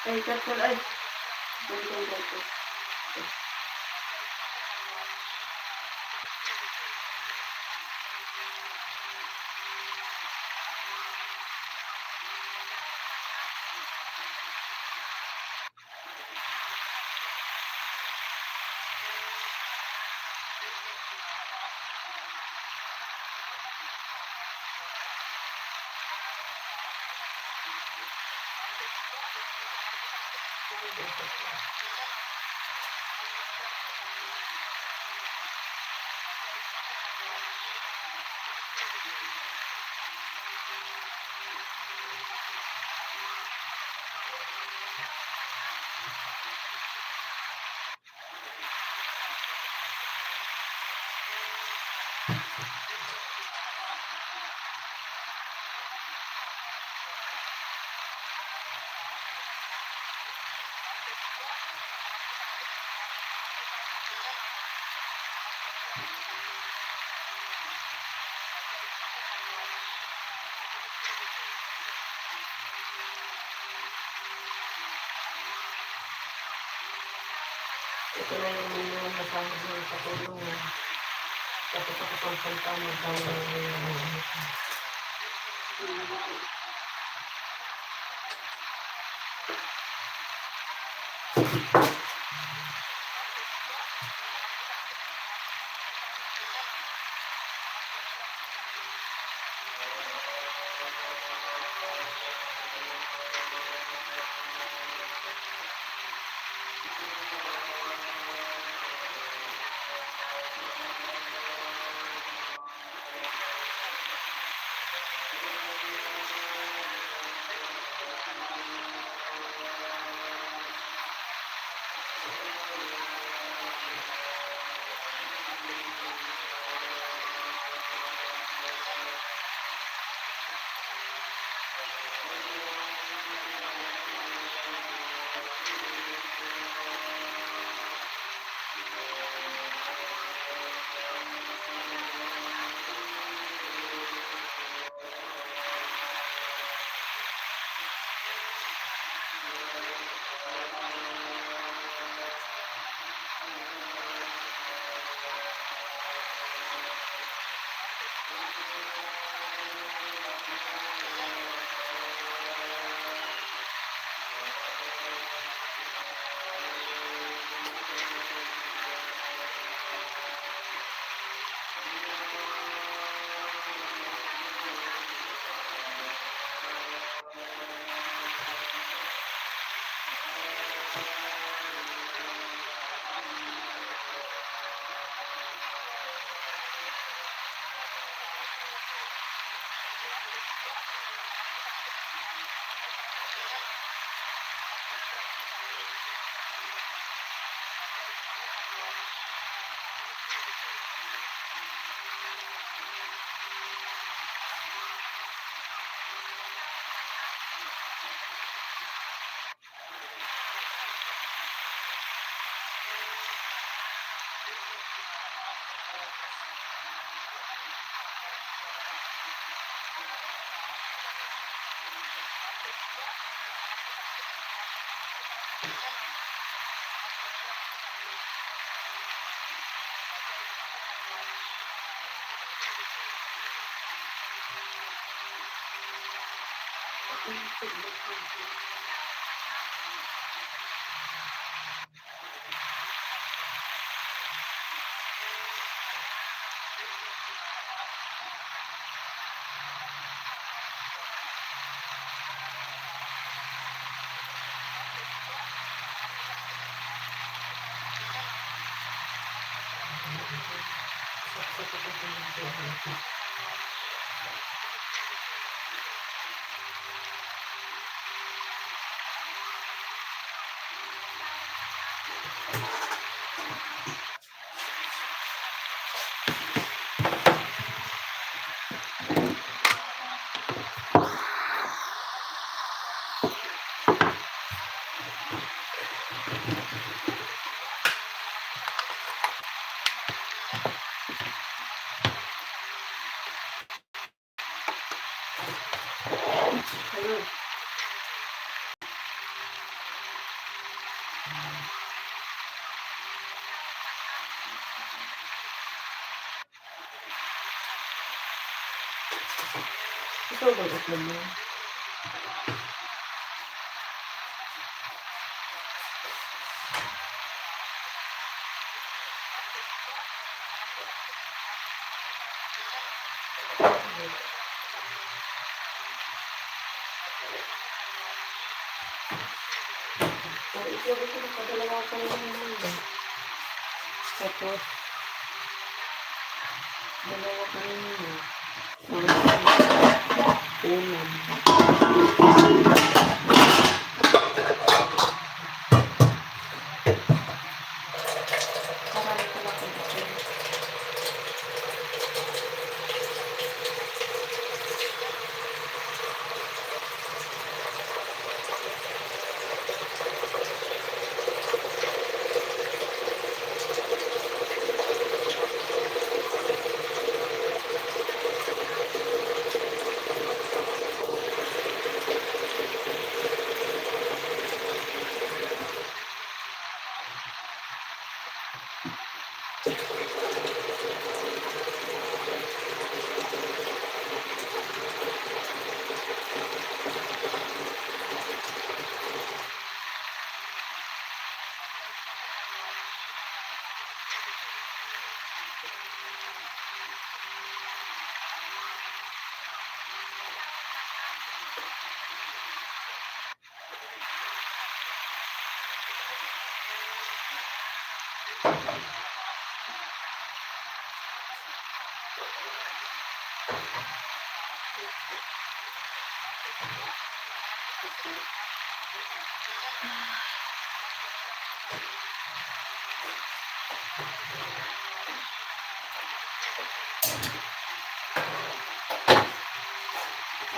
Ay, katol ay. Ganito. Ito na yung masama ng patulong. Tapos ako pang magkawala ng Ayun. Ikaw ba utlog mo? Kung itlog ito, nakadalawa pa rin yung manda. Tapos, dalawa pa rin yun. Ulam. Marami pala kung ito.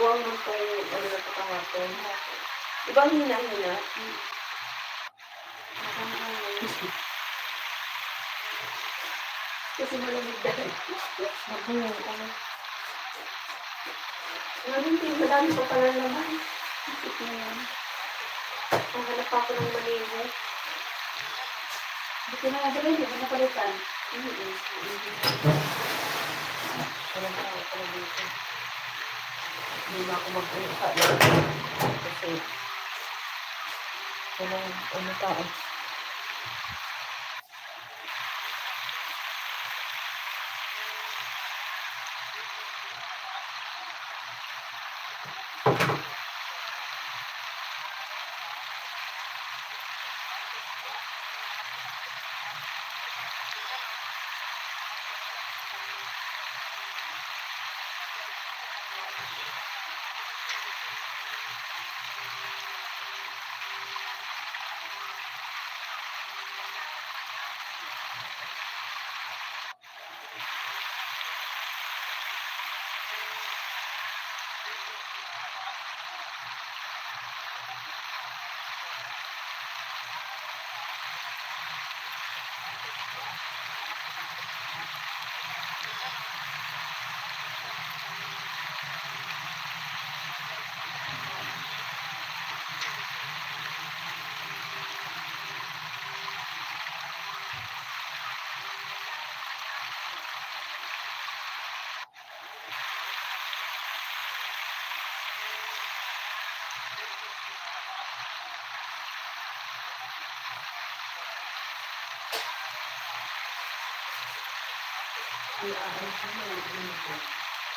Buwang mo pa yung ano na pakahapon. Diba ang hina-hina? Kasi malamig dahil. Mabuhay ka na. Madami pa pala naman. Ang hanap pa ako ng maligo. Hindi ko na nabili, hindi ko napalitan. Walang tao pala dito. Hindi na ako mag-usa. Kasi walang ano tao. Ang aalis na lang dito.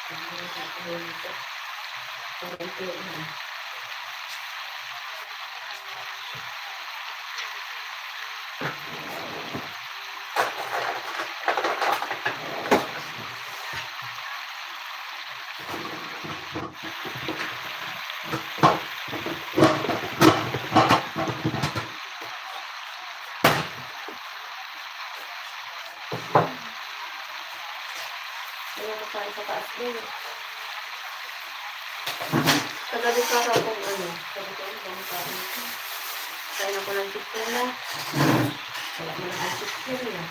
Ang sa dito. Konti na. Kaya ko tayo sa taas din. Kagabi pa ako kung ano. Sabi ko, ang taon ko. Kaya ako ng chicken na. Wala mo lang ang chicken na.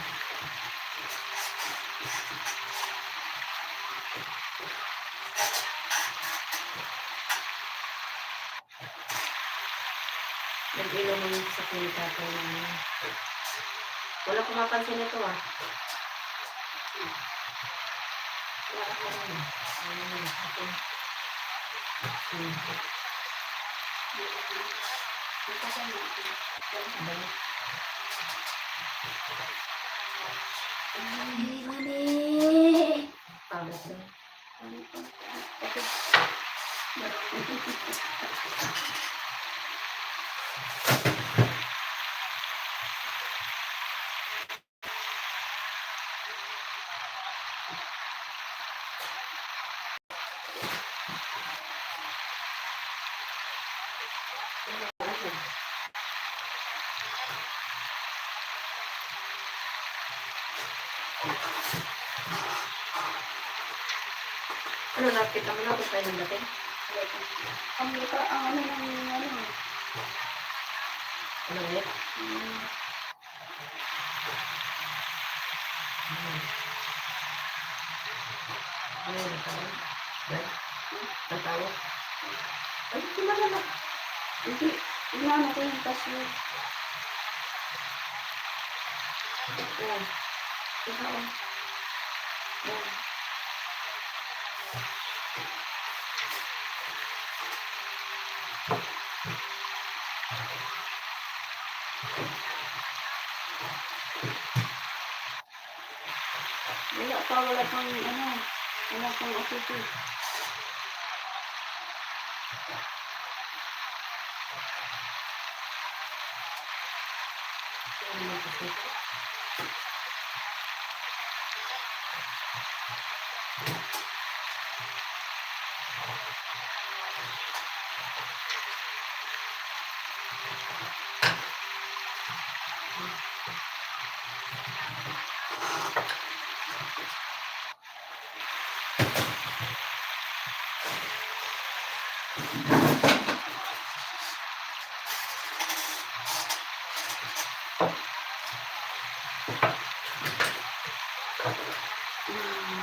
Nag-ilaw mo yung sa pinitato na. Wala ko mapansin ito ah. Wala ko rin. Ano na ako. Ito sa mga. Mani! Pagod na. Ano, nakita mo na kung tayo ng dating? Ang mukha, ang ano ng ano. Ano ulit? Ano yung nagtawag? Right? Nagtawag? Ay, kumala na. Hindi, inano ko yung password. Yan. Ikaw. Yan. Wala pang ano, wala pang OTP. Ano yung kasi?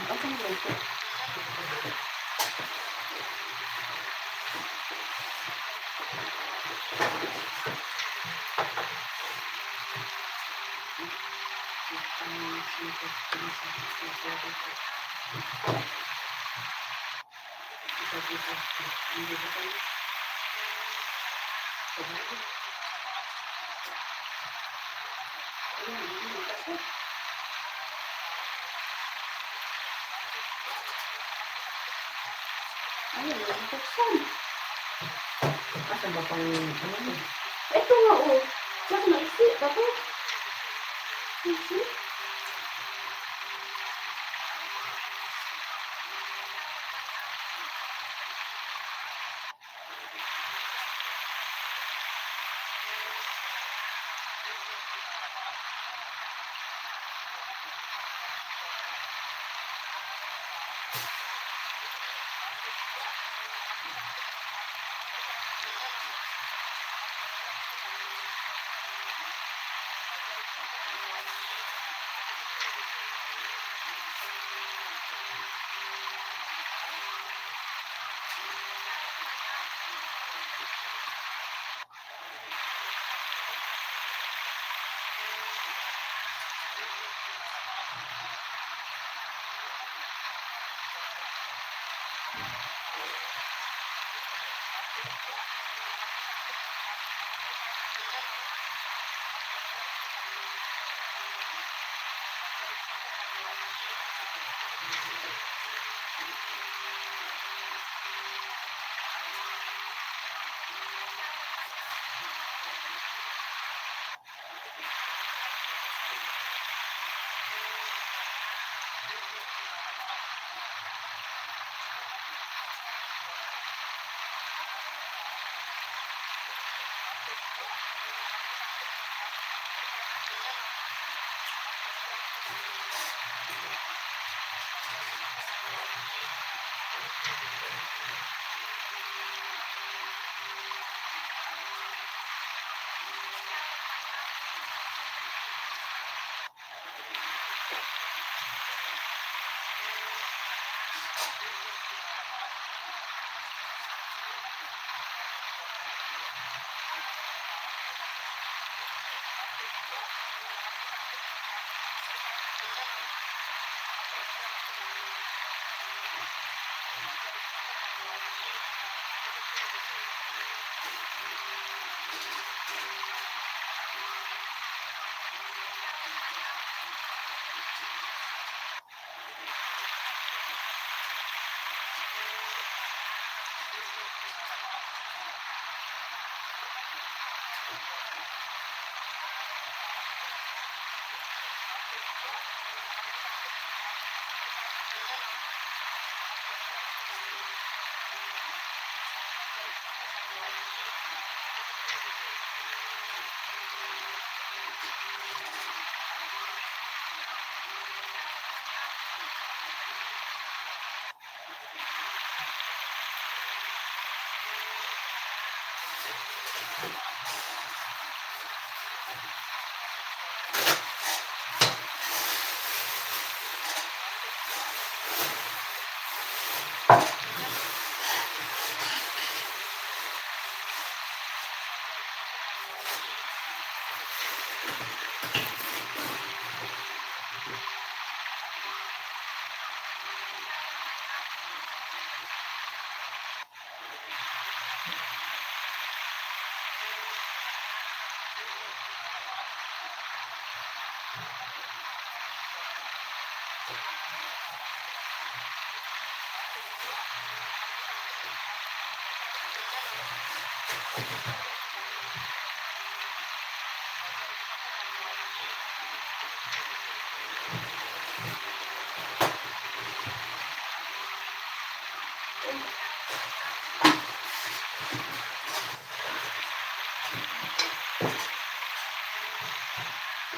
Okay ba ito? Ayun, buksan. Asan ba pang ano mo? Ito nga oh. Mas maiksi. Bato. Maiksi.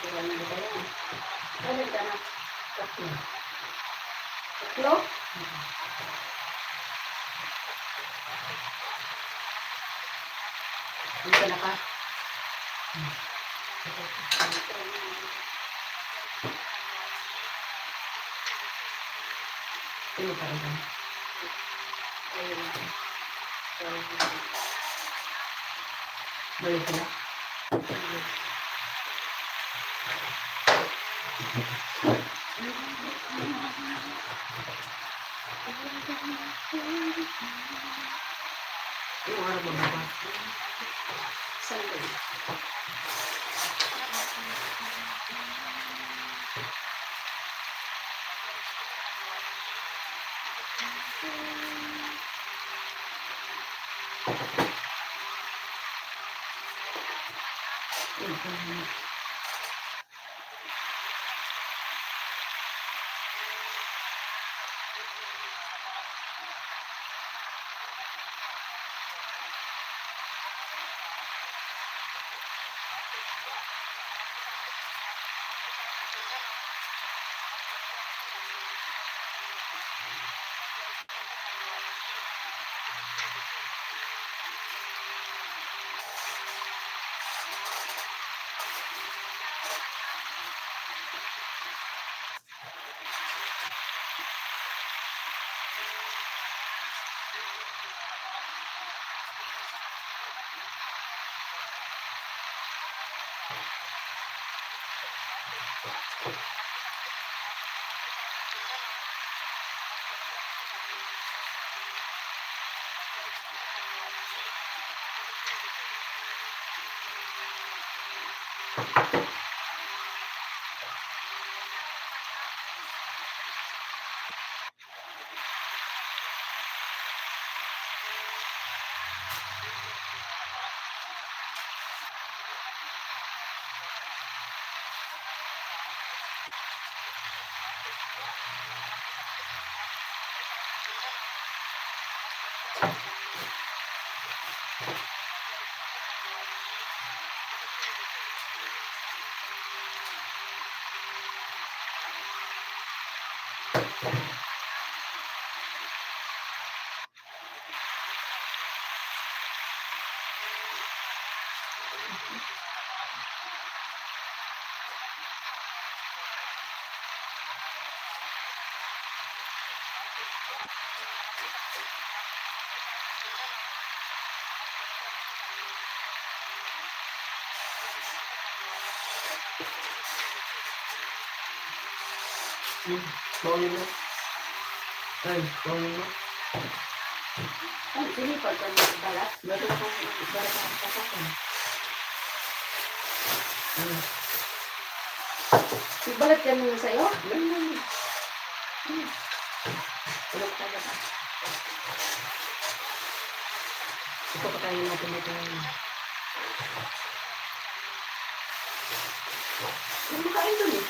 Ilan na ba yan? Ilan ka na? Tatlo. Tatlo? Dito na ka? Ano pa rin? Ayun. Balik na. Yung araw mo ba? Sunday. Bawalin mo. Ay, bawalin mo. Ay, sige, pagka balat. Ba't akong pasakan? Ibalat ka muna sa'yo? Ganun. Ulit tayo pa. Ito pa tayo natin ito. Ano kain dun eh?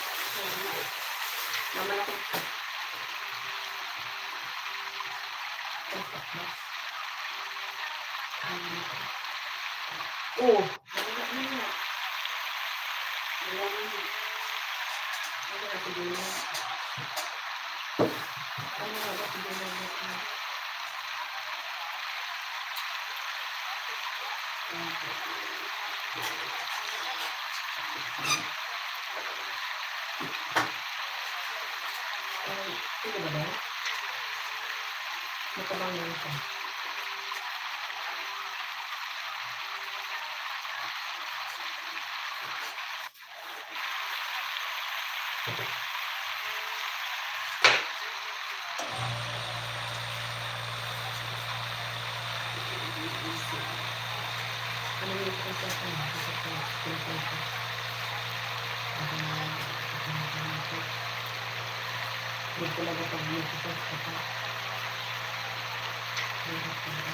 Mama na ko. Oh. Ito ba ba? Matabang lang siya. Ano yung isa sa hindi talaga pag nagsipas ka pa. Hirap talaga.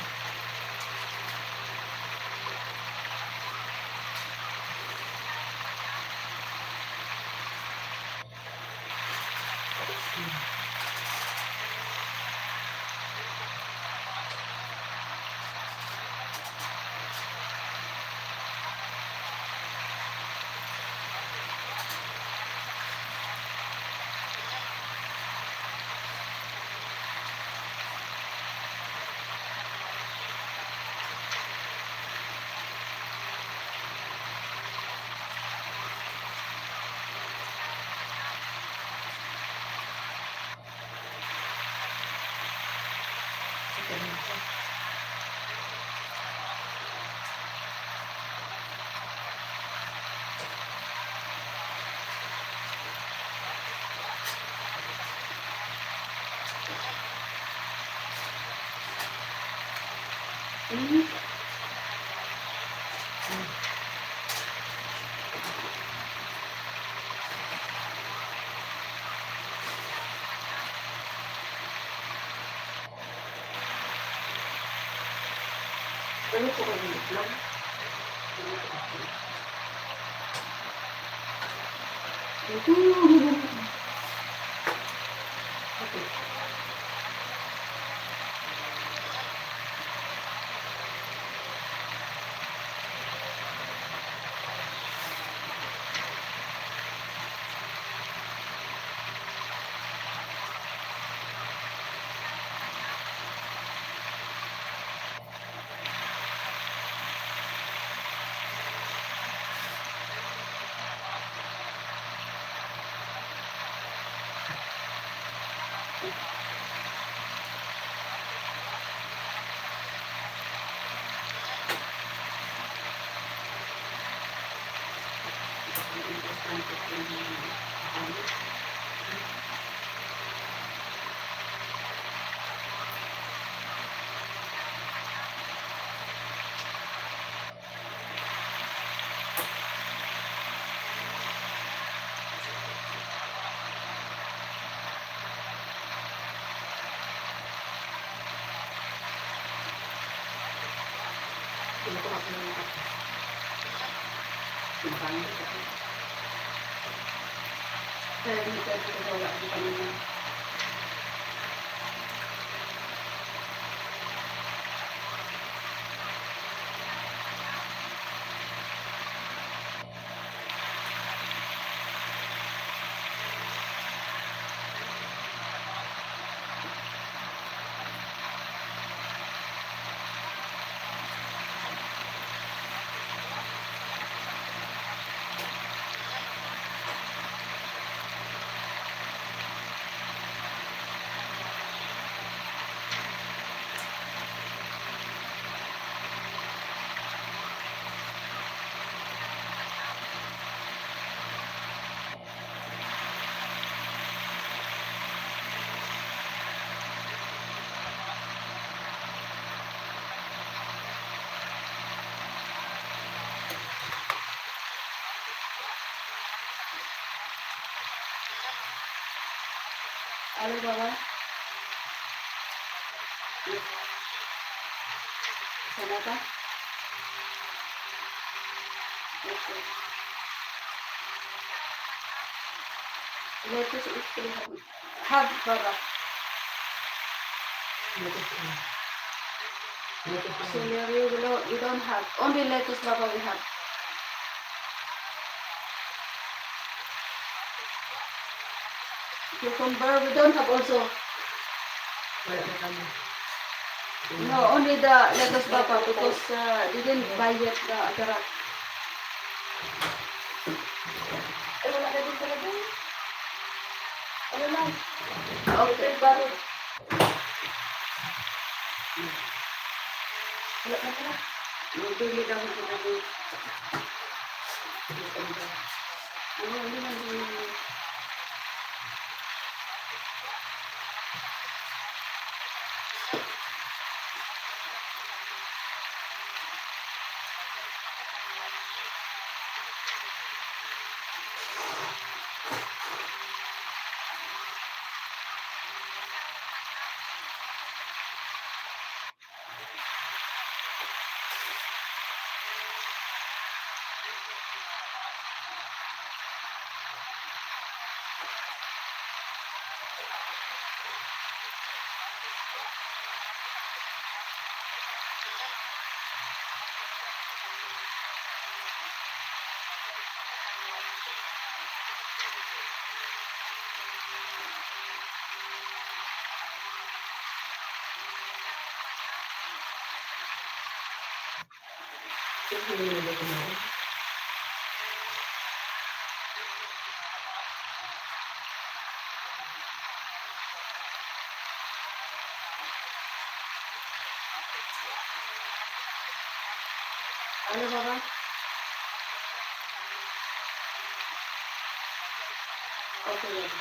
Ano po kayo itlog? Okay. Kinukuha ko ng kape. Simpang ko kape. Kaya hindi ka dito wala di kami na. Ano ba ba? Sana ka? Okay. Lettuce is still have baba. Celery we don't have. Only lettuce baba we have. Cucumber we don't have also. Wala na kami. No, only the lettuce baba because didn't buy yet the other. Ay, wala ka din talaga. Ano lang? Okay, baro. Wala ka pala. Magbili daw ako na doon. Ano, hindi lang din. Hindi na ba kumain? Ano ba ba? Okay lang.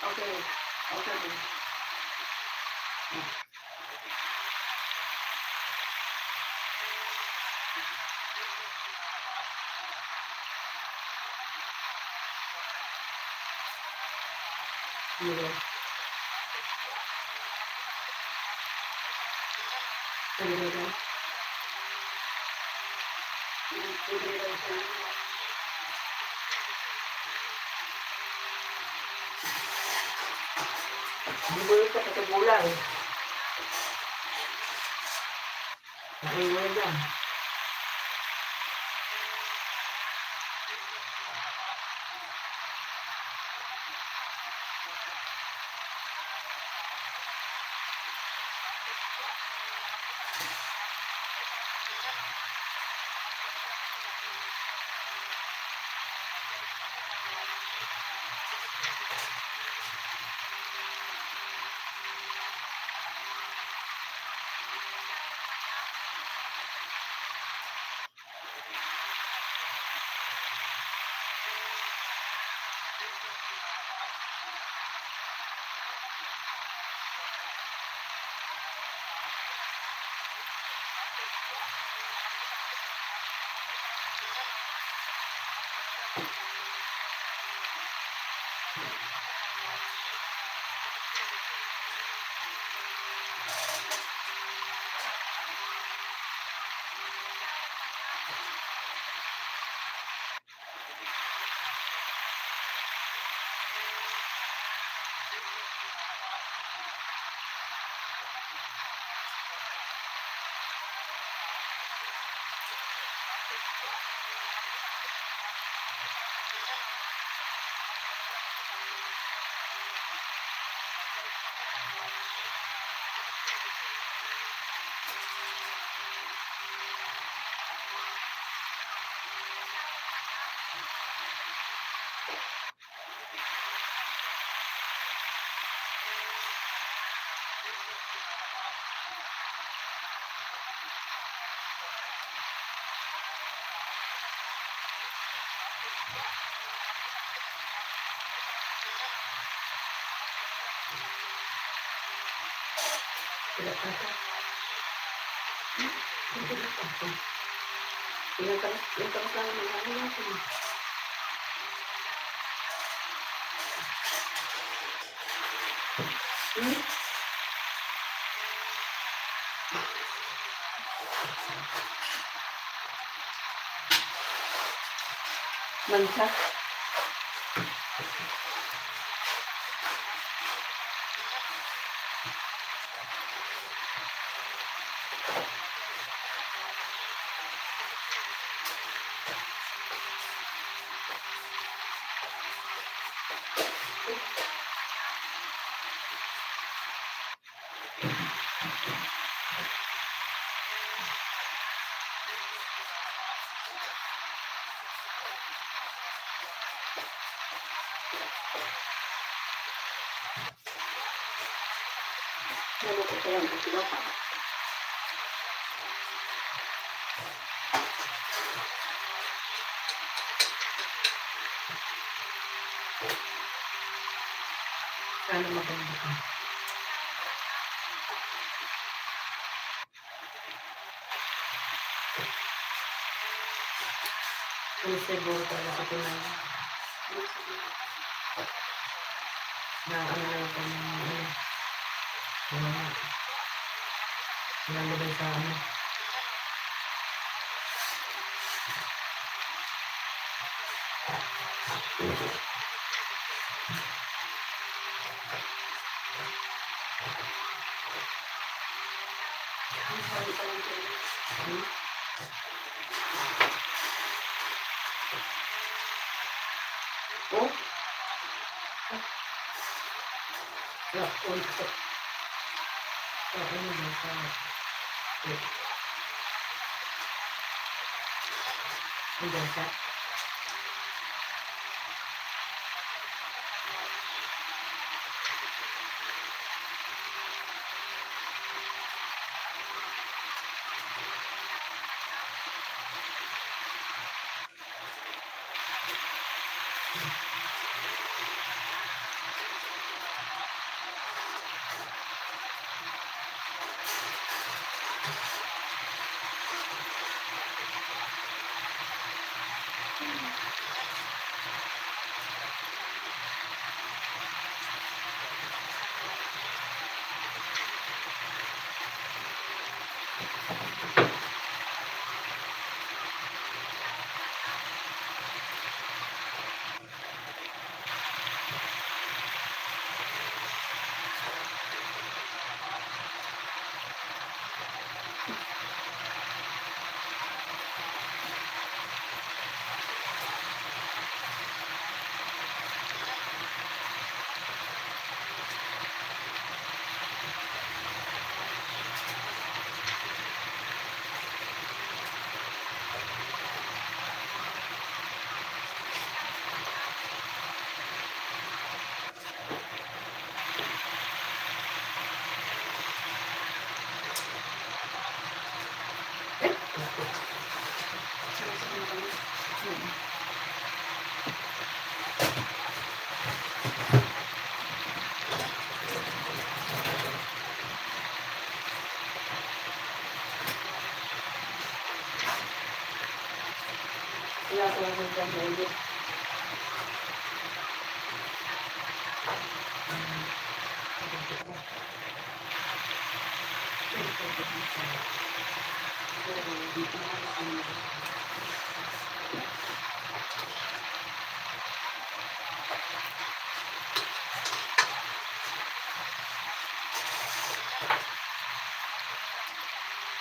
Okay. Okay din. Hindi ba? Ano ba ba? Pwede daw siya. Bubulot ka sa gulay. Ay, wala dyan. Wala ka. Hindi ka. Yung tapos lang naman ano natin. Hmm? Mansa. Nalukot ko lang ito ba? Sana maganda ka. Kung siguro talaga sa tunay. Na ano na ito ng ano. Nalagay sa ano. Oh? Yeah, oh, ito. Ano ba sa... Ang gasa. Wala ko lang ng pamilya.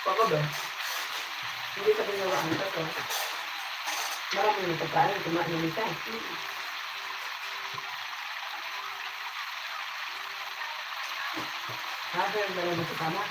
Papa ba? Hindi ka binawaan ka to. Maraming nagkakain, kumain na nito. Sabi ang dalawa sa kama.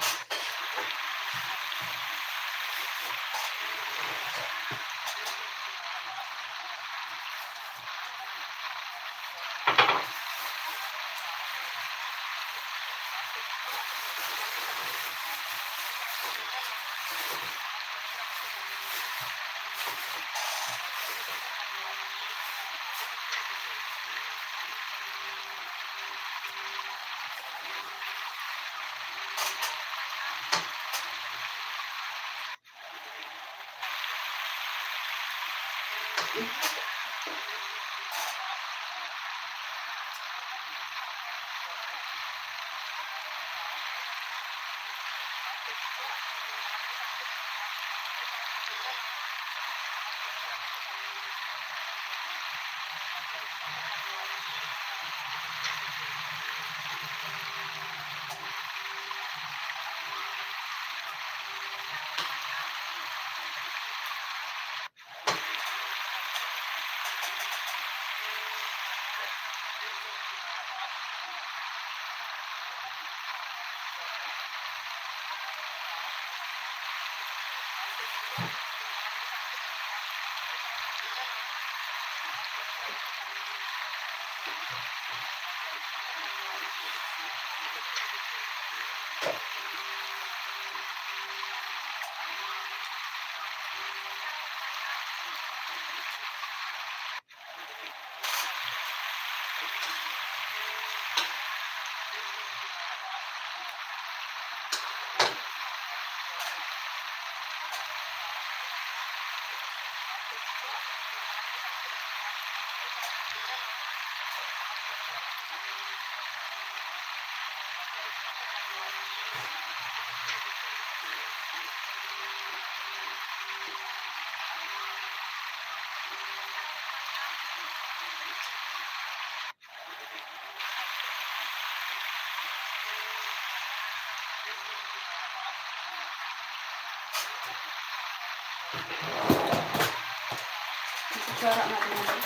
Kutsara natin natin.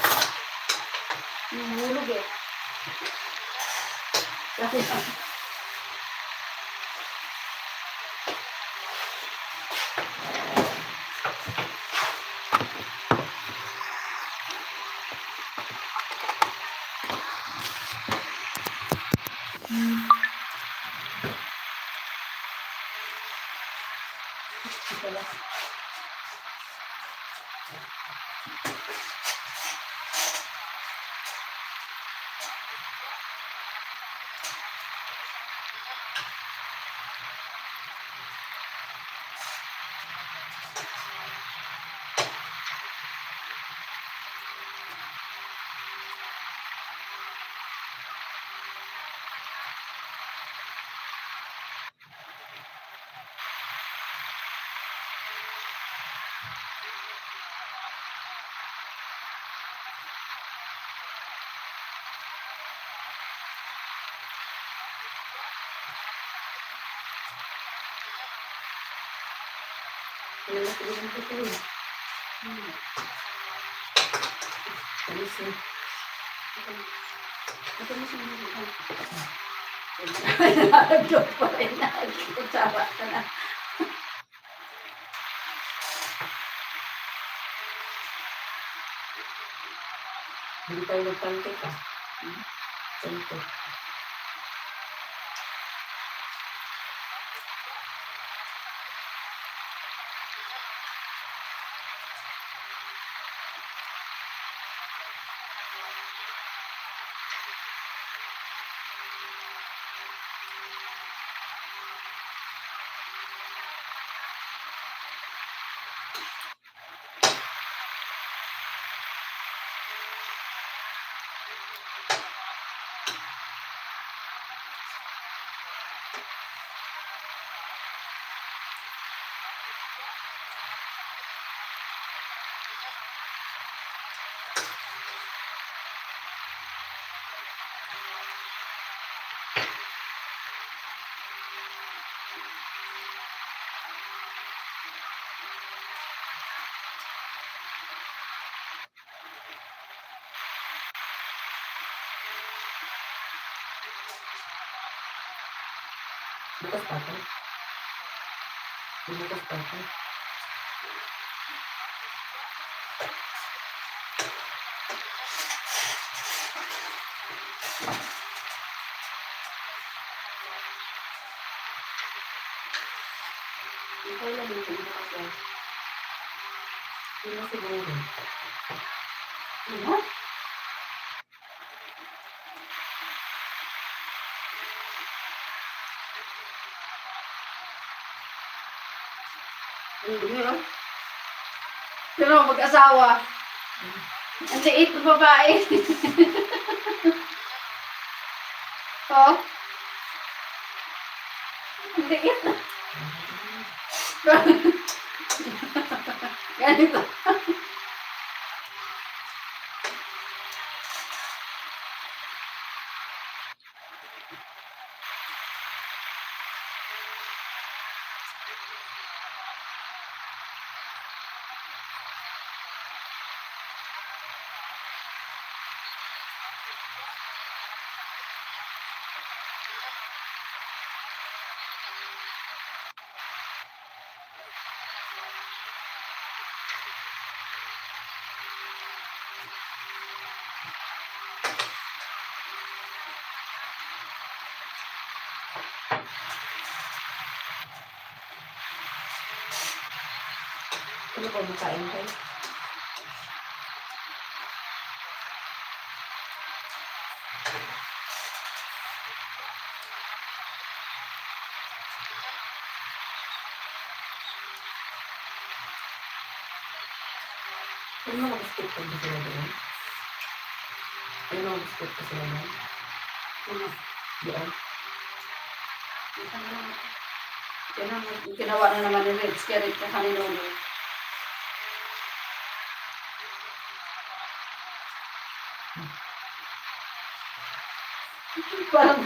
Yung hulog eh. Kasi Pinag-iwan ko ito eh. Alis na. ito mo siya nilipang. Nalagdok pa rin na. Kutsara ka na. Hindi tayo nagpancake ah. Pancake. Bukas pa ito. Bukas pa ito. Okay lang dito bukas lang. Hindi na siguro. Ano? Ang dumi oh. Pero mag-asawa. Ang liit ng babae. Oh. Ang liit. Ganito. Ano ba makain kayo? Ano mga biscuit pa sila doon? Ano mga biscuit pa sila doon? Ano? Doon? Ginawa na naman nila. It's carrot na kanino. Parang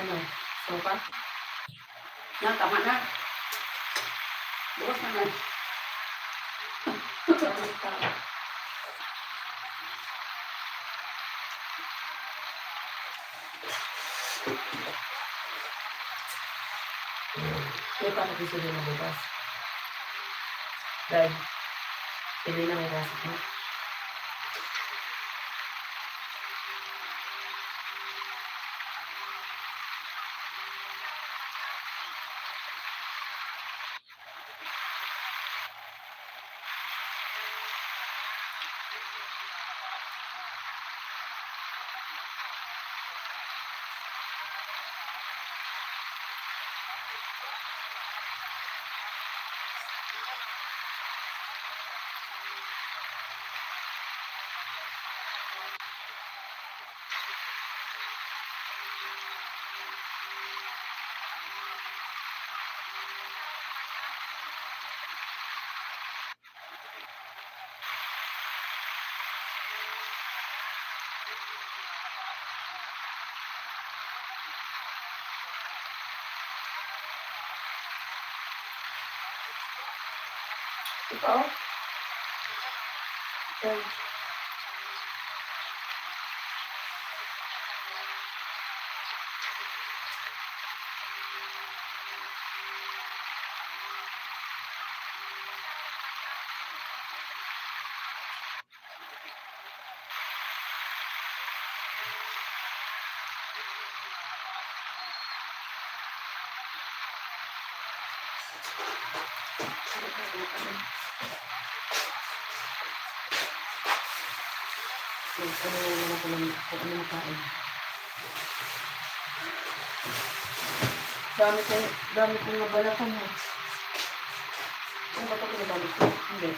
ano? Sopa? Na, tama na. Bukas naman. Kaya paano kung sila na bukas? Dahil, pili na may rasik mo. Ikaw? Okay. Ano makain. Dami kong nabalatan mo. Ano ba ito pinabalik ko? Hindi.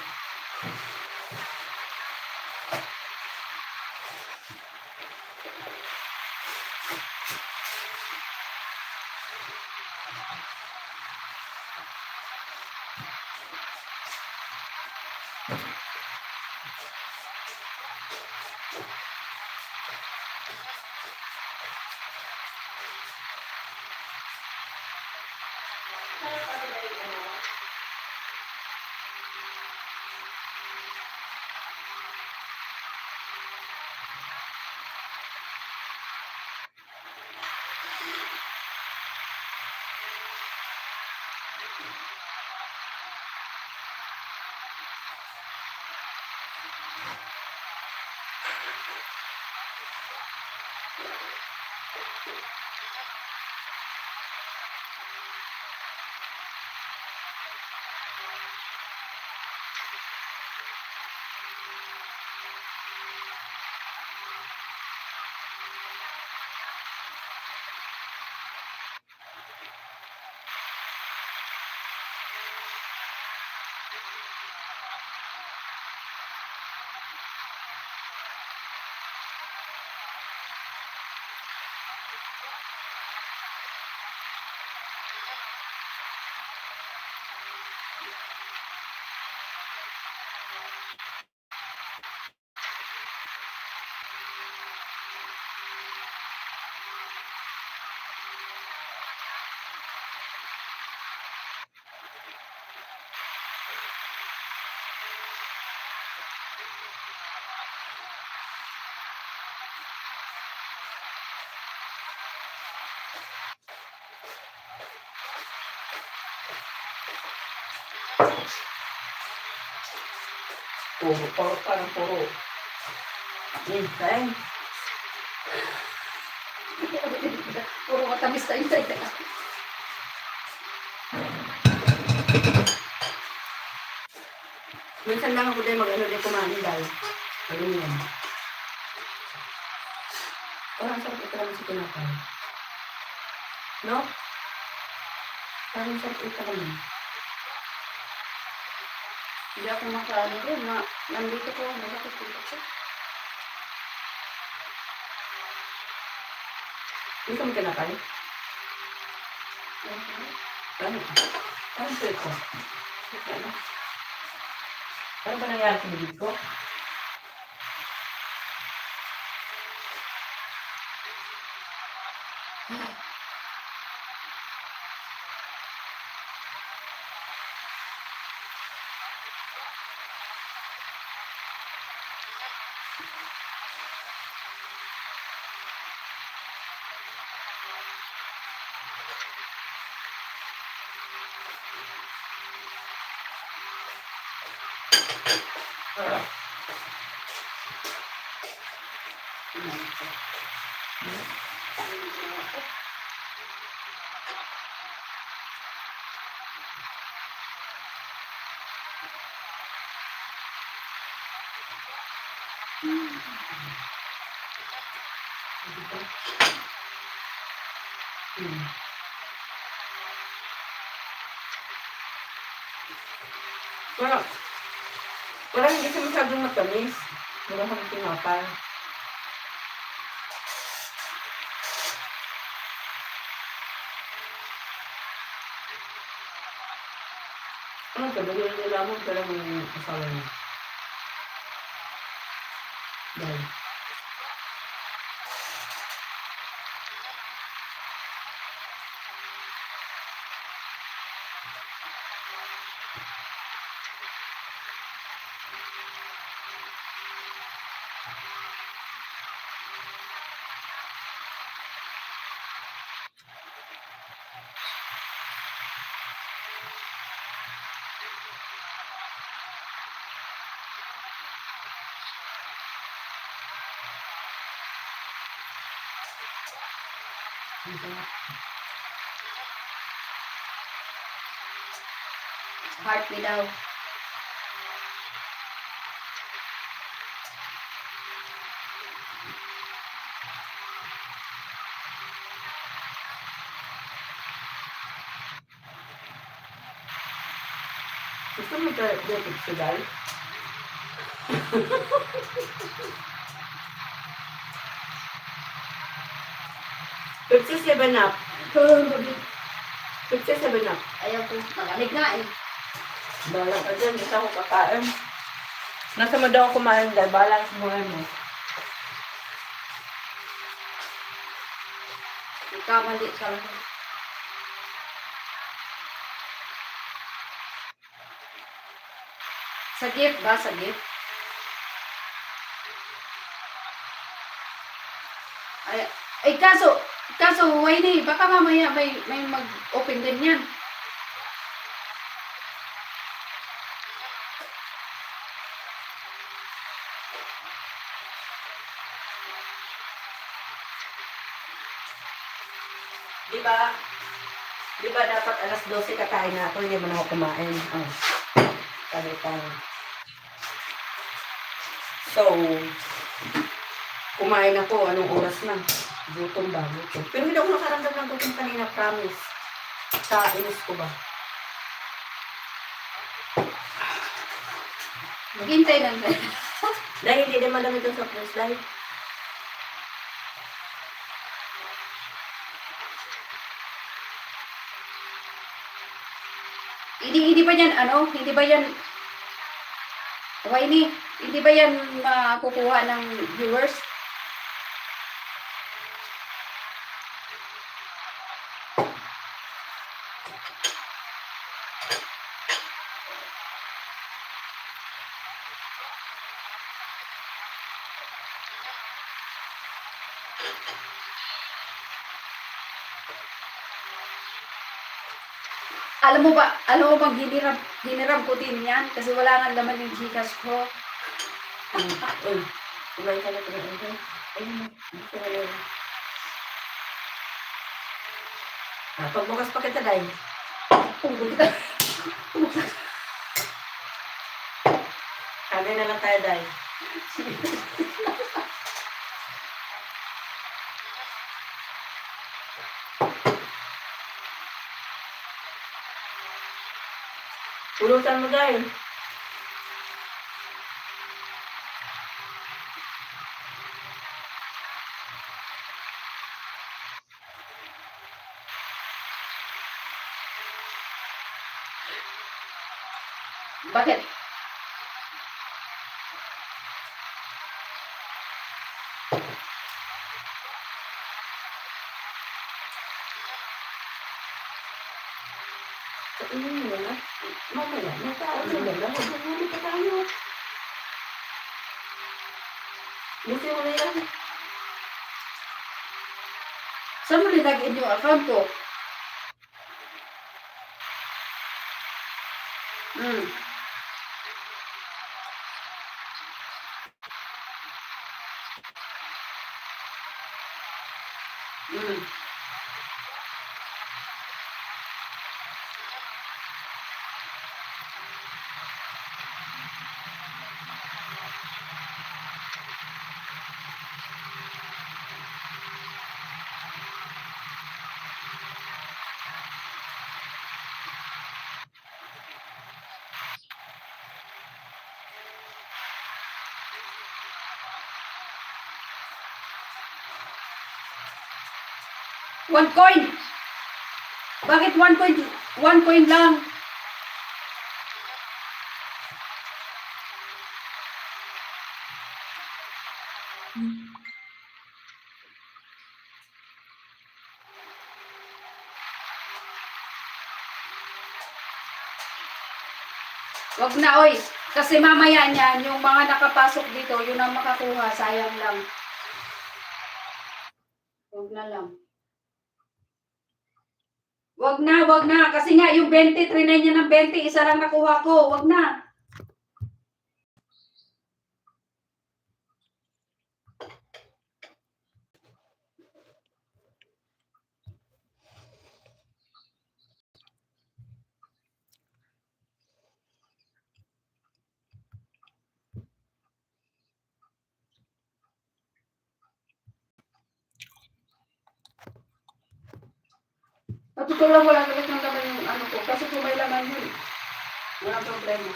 Puro, parang puro. Kain. Puro matamis tayo tayo. Minsan lang ako din mag-ano din kumain dahil. Ayun yan. Parang sarap ito naman sa tinapay. No? Parang sarap ito naman. Hindi ako makaano rin. Nandito ko, nakakitulog ko. Hindi ka magkinapay? Ano? Parang sweet ko. Ano? Ano ba nangyari sa bibig ko? Parang hindi siya masyadong matamis. Wala kang tinapay. Ano ka? Dahil nilamog ka lang yung asawa niya. Dahil. Heart me daw. Gusto mo ka-diabetic si Dal? Pepsi 7-Up. Pepsi 7-Up. Ayaw ko. Nakalig na eh. Bahala ka dyan. Basta ako kakain. Nasa mo daw ako kumain dahil bahala sa buhay mo. Nagkamali ka lang. Sa gift ba? Sa gift? Ay, kaso, Wayne, baka mamaya may mag-open din yan. Di ba? Di ba dapat alas 12 kakain na ako, hindi man ako kumain. Oh. Sabi tayo. So, kumain ako, anong oras na? Gutom ba? Gutom. Pero hindi ako nakaramdam ng gutom kanina, promise. Sa inis ko ba? Maghintay lang tayo. Dahil hindi naman lang ito sa press dahil. Hindi ba yan, hindi ba yan, hindi ba yan makukuha ng viewers? Alam mo bang hiniram ko din yan kasi wala nga laman yung Gcash ko. Uy, kumain ka na ito. Ayun, dito na yun. Pagbukas pa kita, Day. Pugod ka. Kagay na lang tayo, Day. Pulutan mo, Day. Bakit? Kainin mo na. Mamaya, nakain mo na. Magpapuli pa tayo. Buti mo na yan. Saan mo nilagyan yung account ko? Hmm. Hmm. One coin! Bakit one coin? One coin lang. Wag na, oy. Kasi mamaya niyan, yung mga nakapasok dito, yun ang makakuha. Sayang lang. Wag na lang. Wag na. Kasi nga, yung 20, trinay niya ng 20, isa lang nakuha ko. Wag na. At ito lang wala naman ng laman yung ano ko. Kasi kung may laman yun, walang problema.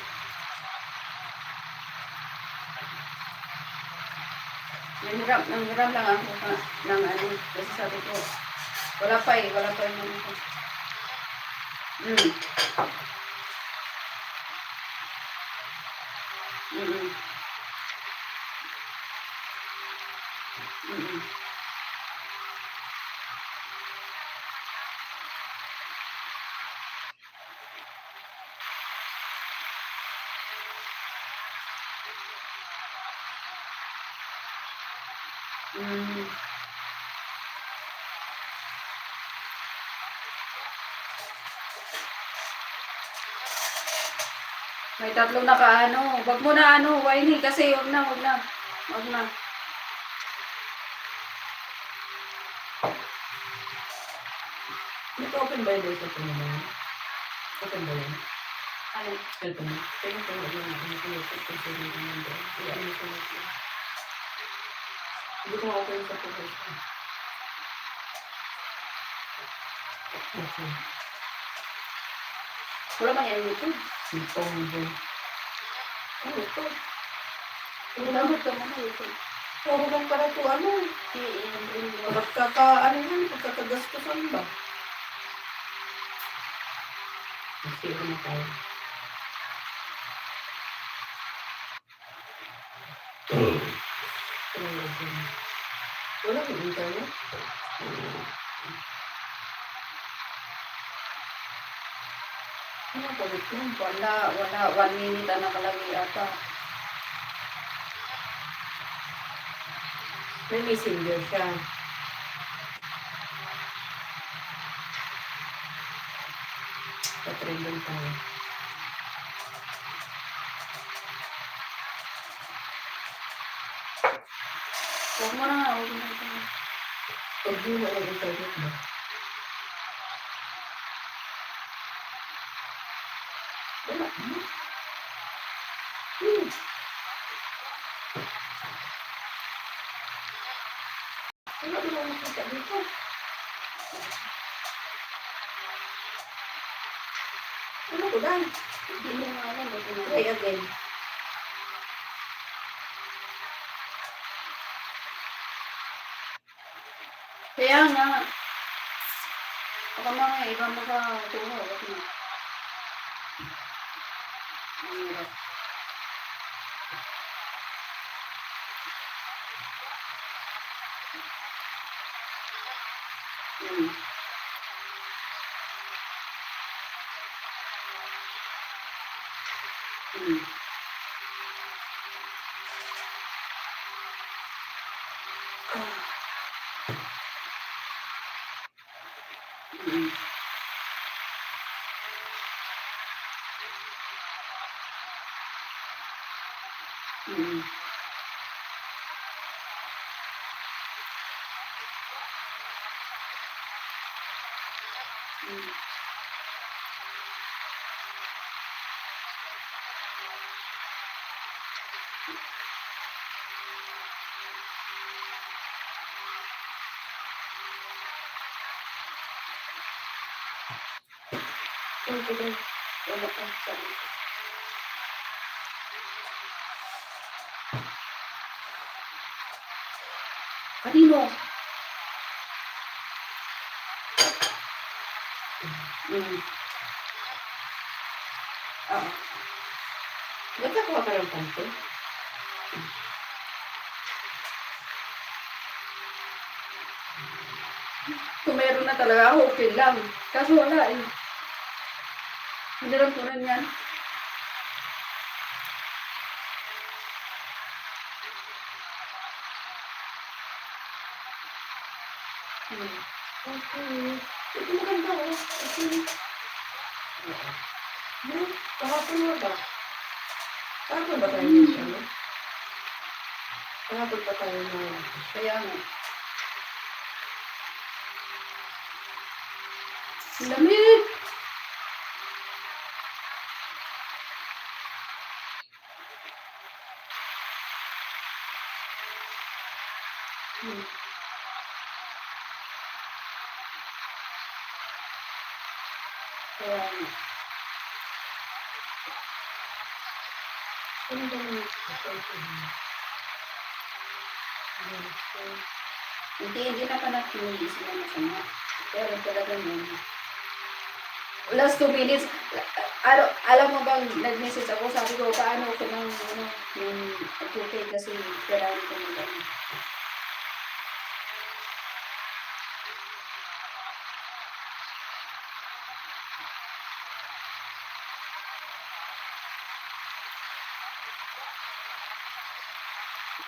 Nanghiram lang ako ng ano. Kasi sabi ko, wala pa yung ano ko. Mm. Mm. Mm. Mm. May tatlong nakaano. Wag mo na ano, whiny kasi wag na, wag na. Wag na. Nag-open ba yung ito mo na? Open ba yun? Ano? Cellphone mo? Kaya ko wag lang ako nag-open kasi hindi ko nando. Kaya ano ko na ito. Hindi ko ma-open sa pagkakas ko. Okay. Wala man yan YouTube. Sipong din. Ano ito? Download ka muna YouTube. Puro lang para ito ano. Ano yan? Pagkakagastusan ba? Kasi na tayo. Walang internet? Ano ba ito? Wala. 1 minute na nakalagay ata. May messenger siya. Patrendon tayo. Wag mo na, wag mo na. Pag di mo ang internet ba? Wala. Wala mo lang makita dito. Ano ko dahil? Hindi mo nga alam, wag mo na. Try again. Kaya nga. Baka mga ibang makaturo, wag na. Ang hirap. Hmm. Hmm. Hmm. Hmm. Hmm. Okay. Wala pa sabi. Kanino? Hmm. Ah. Nagkakuha ka ng panto? Kung meron na talaga ako, okay lang. Kaso wala eh. Hindi lang po rin yan. Hmm. Okay. Ito maganda oh. Okay. Kahapon mo ba? Kahapon ba tayo ng ano? Kahapon ba tayo ng... Kaya nga. Ang lamig! Hmm. Kaya nga. Ano ba naman? Hindi na pa natin hindi sila masama. Pero talaga yun. Last 2 minutes, alam mo bang nag-message ako, sabi ko, paano ko ng, yung okay kasi kailangan ko ng ano.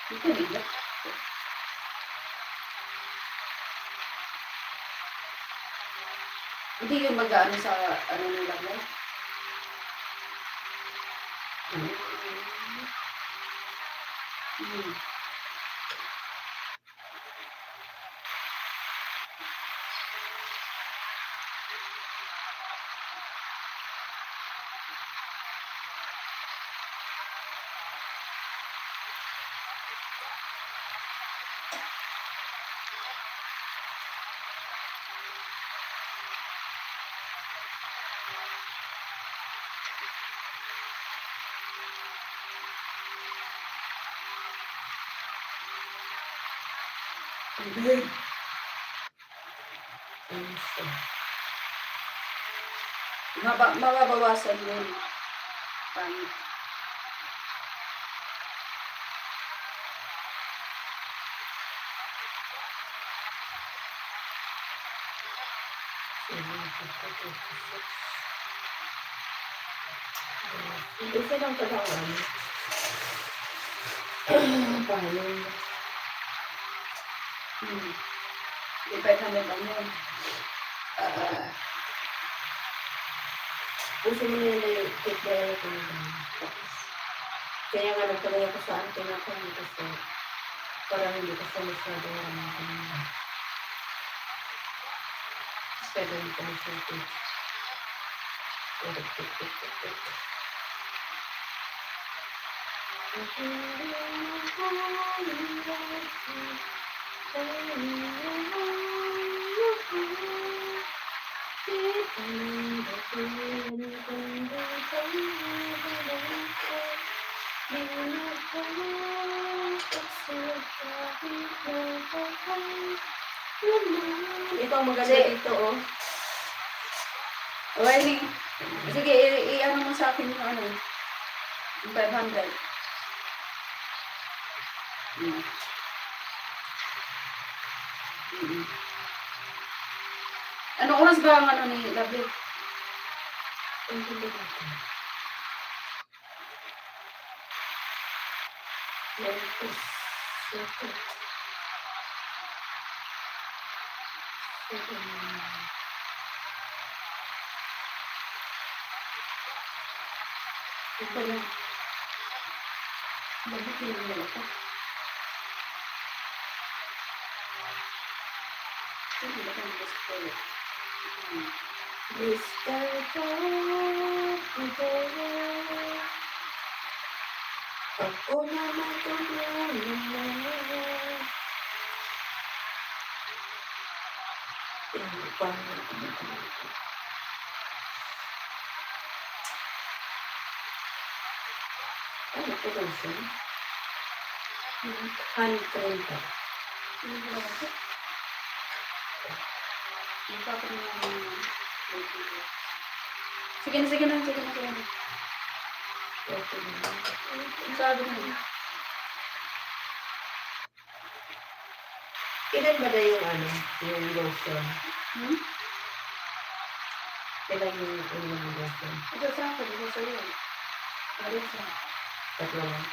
Ito bigla. Hindi yung mag-ano sa ano nilagay. Hmm. Good. So, Mababawasan yun. Pangit. isa lang pala ako ano. Paano? Hmm. Di 500 lang yun. Puso mo nila yung cake na ko kaya nga nagpalaya ko sa akin ako kasi parang hindi ko sa masyadong ramang. Pero hindi ko masyadong ito ang maganda dito, oh. Okay, sige, i-ano mo sa akin yung ano, yung 500. Hmm. Hmm. Anong oras ba ang ano ni Lovely? Ito lang. Bakit hindi mo ito? Hindi ba kang gusto ulit? Ako naman tulungan mo. Ano po ba siya? Hand cream pa. Hindi ba ito? Magpapag na lang. Sige na, sige na, sige na, sige na. Sabi na. Ilan ba na yung ano, yung lotion? Hmm? Ilan yung lotion? Ito sa akin, ito sa iyo. Ano sa? Tatlo lang.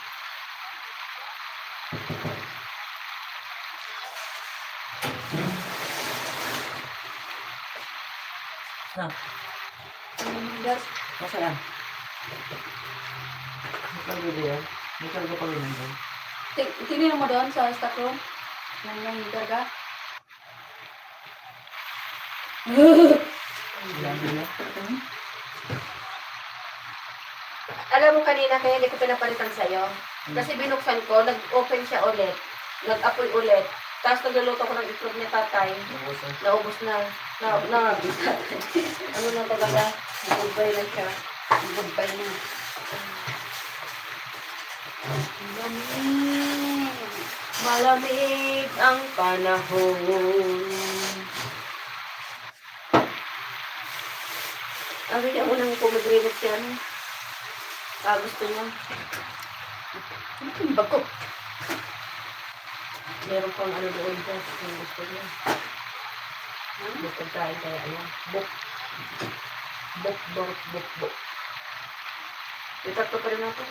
Na, Gas. masaya. Magkano ba yan? Magkano pa rin nandun? Tingnan mo doon sa stock room. Yung may garga. Alam mo kanina kaya hindi ko pinapalitan sa'yo. Kasi binuksan ko, nag-open siya ulit. Nag-apoy ulit. Tapos nagluluto ko ng itlog ni tatay. Naubos na. Ano na talaga? Goodbye na siya. Goodbye na. Malamig ang panahon. Sabi niya unang kumagrimot siya. Gusto niya. Ano yung bago? Meron pang ano doon dyan. Yung gusto niya. Gusto tayo kaya ayan. Buk. Buk. Itatlo pa rin ako.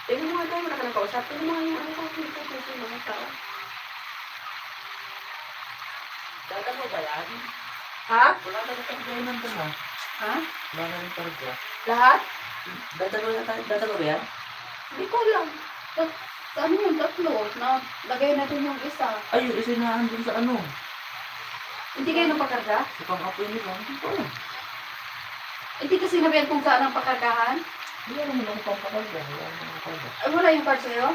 Tingnan mo nga tayo, wala ka nang kausap. Tingnan mo nga yung ano ko. Tingnan mo mga tao. Data mo ba yan? Ha? Wala na rin karga yun nandun ha. Ha? Wala na rin karga. Lahat? Data ko ba yan? Hindi ko alam. Ano yung tatlo? Na, lagay natin yung isa. Ay, yung isa na andun sa ano. Hindi kayo napakarga? Sa pang-apoy nila. Hindi ko alam. Hindi kasi sinabihan kung saan ang pakargahan? Hindi alam mo lang kung pakalga. Wala naman ang pakalga. Ay, wala yung card sa'yo?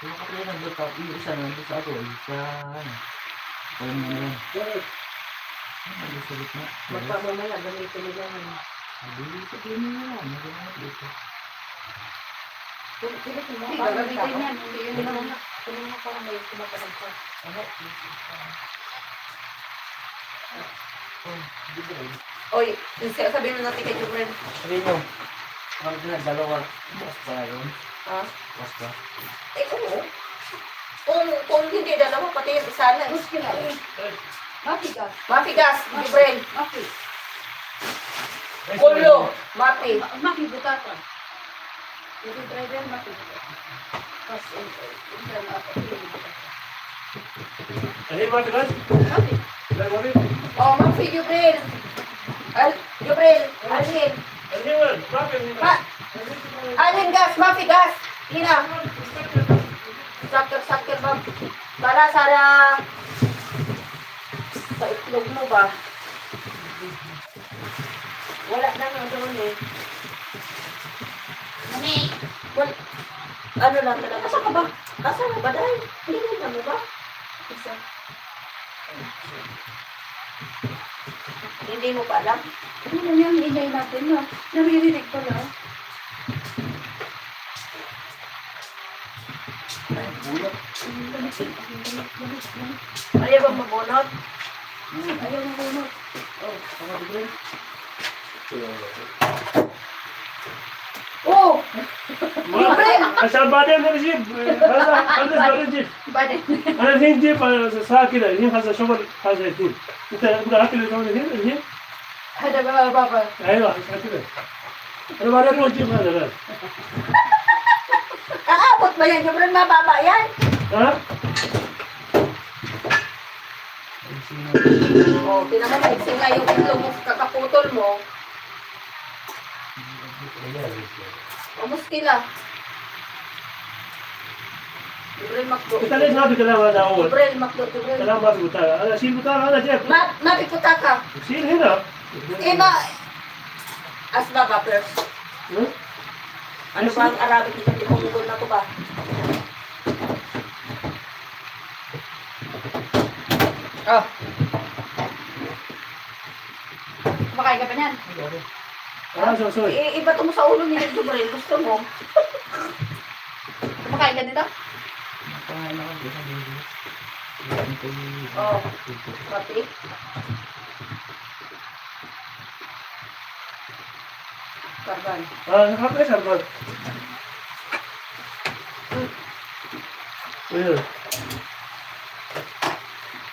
Yung kapatid nandun pa, yung isa nandun sa ako. Sa ano. Parang mo yan. Nandun sa gitna. Magpamamaya, ganito nila. Hindi sa gitna nila. Nandun dito. Hindi, gagamitin yan. Hindi yun lang. Kunin mo parang may kumakalag ko. Ano? Hindi ba rin? Oy, sabihin mo natin kay Jubren. Sabihin nyo. Ang dalawa. Bukas pa na yun. Ha? Bukas pa. Eh, oo. Kung hindi dalawa, pati yung isa na. Gusto na. Mapigas. Mapigas, Jubren. Mapi. Kulo, mapi. Mapi butata. Yung driver, mapi butata. Pas, Ano yung mga tigas? mapi. Ilan mo rin? Oh, mapi, Jubren. Jubren, alin. Ano yun? Bakit? Alin gas, mapi gas. Hina. Sakir, bang. Para sa itlog mo ba? Wala na nga doon eh. Well, ano lang talaga. Asa ka ba? Asa na ba dahil? Hindi na mo ba? Isa. Hindi mo pa alam? Ano na yung ingay natin, no? Naririnig ko lang. Ayaw bang mabunot? Ayaw na kunot. Oh, tama di rin. Oo! عشان بعدين نجيب هذا بعدين نجيب Bade. انا الحين نجيب ساعه كذا الحين هذا شغل هذا الحين انت اكل كمان الحين Hada ba baba? ايوه عشان كذا انا بعدين اروح اجيب هذا لا Aabot ba yan? Sobrang mababa yan. ها Oh, pinamamaiksi nga yung itlog mo, kakaputol mo. O, muskila. Jubril Makdo. انت ليش ما في كلام هذا اول Jubril Makdo, Jubril. كلام ما في بتاع انا اشيل بتاع هذا جيب Mapiputa ka. شيل هنا Eh, asba ba, first? ها؟ Ano ba ang Arabic nito? Di ko na to ba? Oh. Kumakain ka pa niyan? sorry Iba to mo sa ulo ni Jubril. Gusto mo? Kumakain ka dito? Pangalan ako dito. Oh. Pati? Karban. خلاص شربت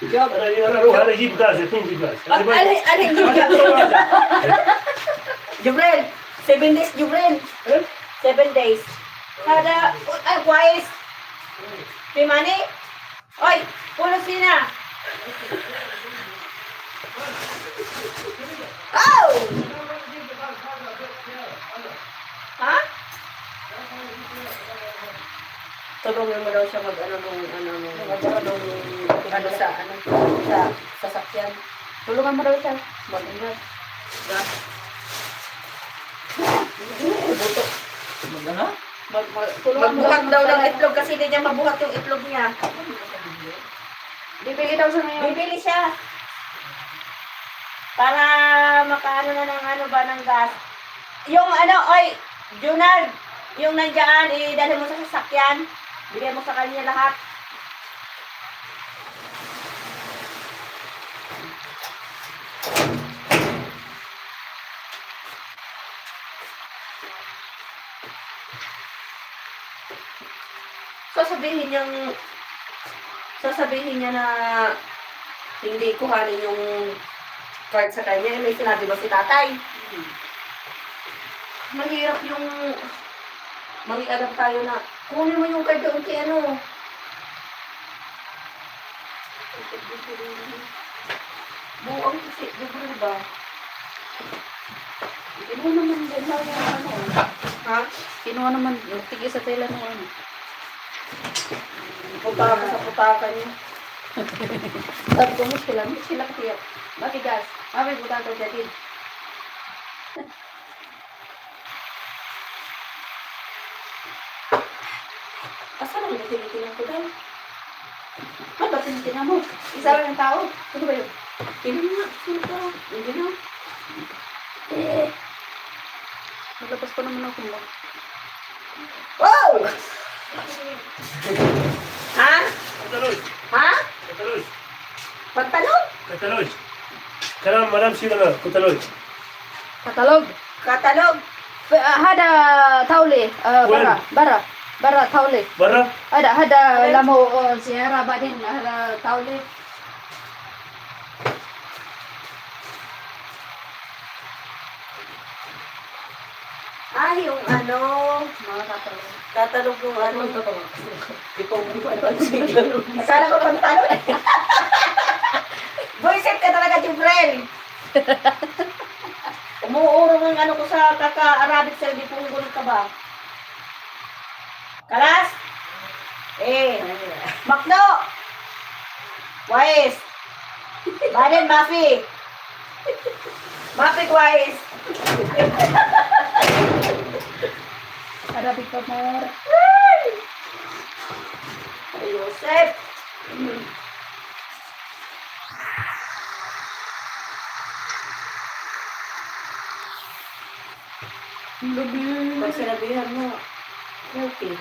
Job. انا اروح انا اجيب غاز الحين اجيب غاز Alin Jubril? Jubril. 7 days, Jubril. 7 days. Kada, guys. Pimani? Oy, pulo sina. Oh! Ha? Tulungan mo daw siya mag-ano sa sasakyan. Tulungan mo daw siya. Mag-ingat. Buto. Mag-ano? Magbuhat daw ng itlog kasi hindi niya mabuhat yung itlog niya. Bibili daw siya ngayon. Bibili siya. Para makaano na ng ano ba ng gas. Yung ano, oy, Junard, yung nandiyan, idali mo sa sasakyan. Bigay mo sa kanya lahat. Sasabihin niya na hindi kuhanin yung card sa kanya. May sinabi ba si tatay? Mahirap yung mangialam tayo na kunin mo yung card doon kay ano. Buang kasi, di ba? Kinuha naman din lang yung ano. Ha? Kinuha naman, tigil sa tela ng ano. Punta ako sa putakan niya. Sabi ko, muskila kaya. Matigas. Mami, buta ko dyan din. Asan ang tinitingnan ko dahil? Ay, ba't tinitingnan mo? Isa lang ang tao. Ano ba yun? Tingnan nga. Sino ka? Hindi na. Naglabas pa naman ako mo. Wow! Ha? Kataloy. Ha? Kataloy. Pagtanong? Kataloy. Kalam madam sila na. Kataloy. Katalog. Katalog. Hada taule. Bara taule. Bara. Hada lamo siara badin hada taule. Ay, yung ano. Mga katalog. Katalog yung ano. Akala ko pantalon. Boyset ka talaga, Jibrel. Umuurong ang ano ko sa kaka-Arabic sa di punggol ka ba? Kalas? Makno! Wais! Baden, Mafi! Mafi, Wais! Arabic pa more. Ay, Yosef! Pag sinabihan mo, okay.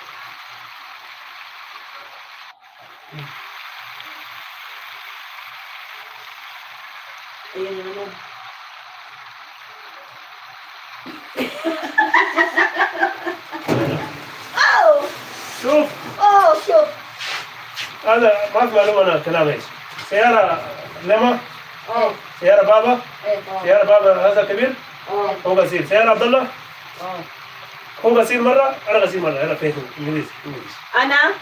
Ayun na naman. Oh! شوف Oh, shoot! هذا ما في معلومة أنا كلام إيش سيارة لما Oh, سيارة بابا oh, سيارة بابا هذا كبير oh, هو غسيل سيارة عبد الله oh. هو غسيل مرة أنا غسيل مرة أنا فيه إنجليزي Ana?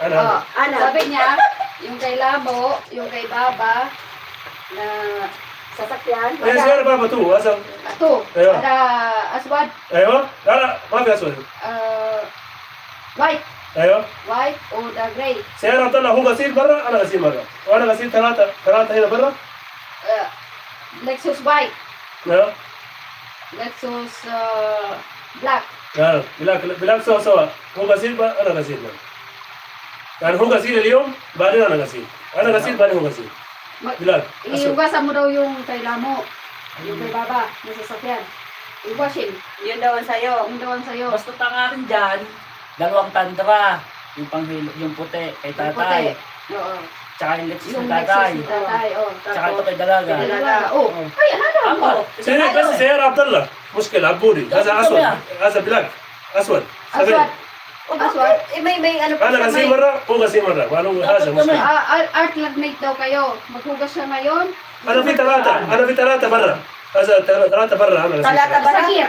أنا Ah, Ana? sabi niya, yung kay Lamo, yung kay Baba, na sasakyan. هي سيارة بابا تو هذا Ato, Ayun. ada aswad, أيوه لا لا ما في أسود white, أيوه white o the gray. سيارة عبد الله هو غسيل مرة أنا غسيل مرة وأنا غسيل ثلاثة هنا برا Lexus white, أيوه Lexus black. بالعكس سوا سوا هو غسيل أنا غسيل مرة يعني هو غسيل اليوم بعدين أنا غسيل أنا غسيل بعدين هو غسيل بالعكس Iugasan mo daw yung kay Lamo, yung kay Baba, yung sasakyan. Iwasin, Yun daw ang sayo. yung daw ang sayo. Basta tangarin dyan, dalawang tandra. Yung panghilo, yung puti kay Yung puti. tatay. Oo. Tsaka yung Lexus Yung ng tatay. Lexus ni tatay, oh. Tsaka ito kay dalaga. Kay dalaga, oh. Ay, ano mo? سيارة بس سيارة عبد الله مشكلة عبودي هذا أسود هذا بلاك أسود Aswad. O bakit? May ano pa أنا siya, غسيل may... مرة هو غسيل مرة وأنا هذا مشكلة Art lab-mate daw kayo. Maghugas siya ngayon. أنا في ثلاثة برا هذا ثلاثة برا أنا غسيل Talata ba na? Sagir.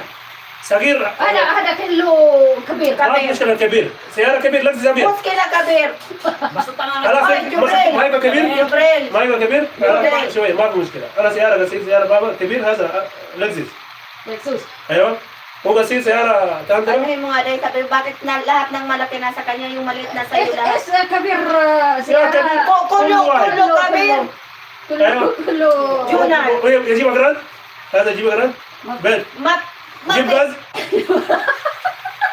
صغير Hada kilo kabir. ما في مشكلة كبير سيارة كبير لك كبير Muskila Kabir. Basta tangarin. خلاص Ay, Jibril. ما يبقى كبير Jibril. ما يبقى كبير Jibril. شوي ما في مشكلة أنا سيارة غسيل سيارة بابا كبير هذا لكزس Lexus. أيوه هو غسيل سيارة Ano تاندرا yung mga day sabi, bakit na lahat ng malaki nasa kanya, yung maliit na sa'yo lahat? Kabir. سيارة كبير Kulo Kabir. Kulo. Junior. يجيب أجران هذا يجيب أجران بيت جيب Mapi. غاز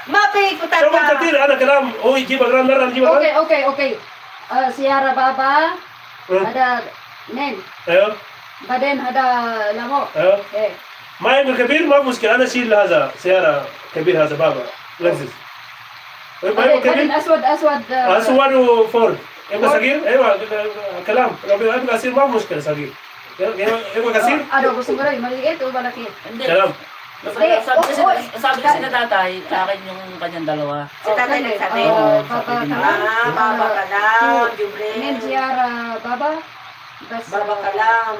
Mapi, شوف kutata. كثير هذا كلام هو يجيب أجران مرة نجيب أجران Okay. Sierra Baba. Ada Nen. أيوه Baden ada Lamo. أيوه Eh. ما يبقى كبير ما في مشكلة أنا أشيل هذا سيارة كبير هذا بابا لكزس ما يبقى Baden كبير aswad. أسود وفورد يبقى صغير أيوه كلام يبقى كثير ما في مشكلة صغير يبقى كثير Ano gusto mo rin? Maliit o malaki? Hindi. كلام Sabi kasi na tatay, sa akin yung kanyang dalawa. Si tatay nagsabi. Baba ka. Baba ka lang, Jibril. Nen Sierra Baba. Bas, Baba ka lang.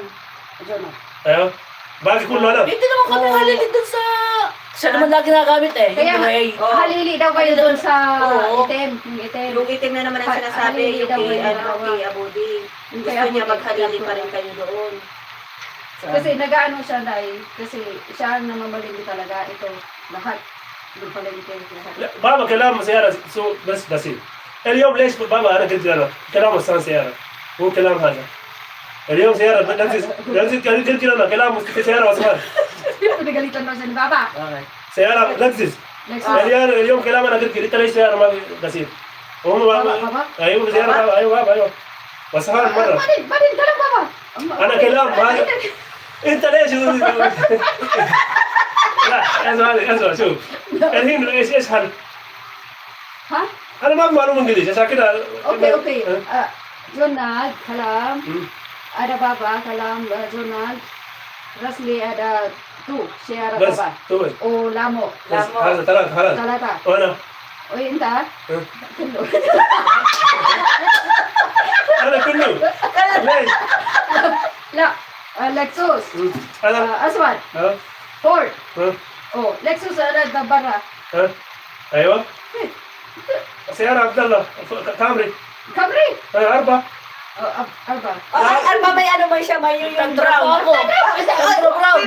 Jono. أيوه باقي كله أنا Hindi naman kami halilig dun sa... Siya naman lagi nagamit eh. Kaya Yung gray. halili daw kayo doon sa Oo. item. Yung item. Yung itim na naman ang sinasabi, yung kay Abudi. Yung Gusto kay niya Abudi. maghalili pa rin kayo doon. Kasi nag-ano siya, Day. Kasi siya ang namamalingki talaga. Ito, lahat. Nagpalingki lahat. لا بابا كلام سيارة سو بس بسيط. اليوم ليش بابا انا قلت له كلام استاذ سيارة هو كلام هذا. اليوم سيارة لكزس قلت له كلام في سيارة واسمها Pinagalitan daw siya ni Baba. Bakit? سيارة لكزس. اليوم كلام انا قلت ليش سيارة ما بسيط. هم بابا. ايوه سيارة بابا ايوه بابا ايوه واسمها مرة. Badin, kalam Baba. انا كلام هذا انت ليش لا اسمع شوف الحين ايش حل؟ Ha? انا ما معلوم انجليزي عشان كذا Okay. Jonald, kalam. Hmm. Ada Baba, kalam Jonald. Rasli ada tu, Sierra بس Baba. تو O Lamo. بس هذا ثلاث خلاص Talata. وانا O inta. Hmm. Kulo. انا كله ليش؟ La. Lexus. انا Aswan. ها Ford. ها Oh, Lexus ada Dabara. ها ايوه سيارة عبد الله كامري Camry. أربعة Arba. Arba may ano ba siya? May yung brown.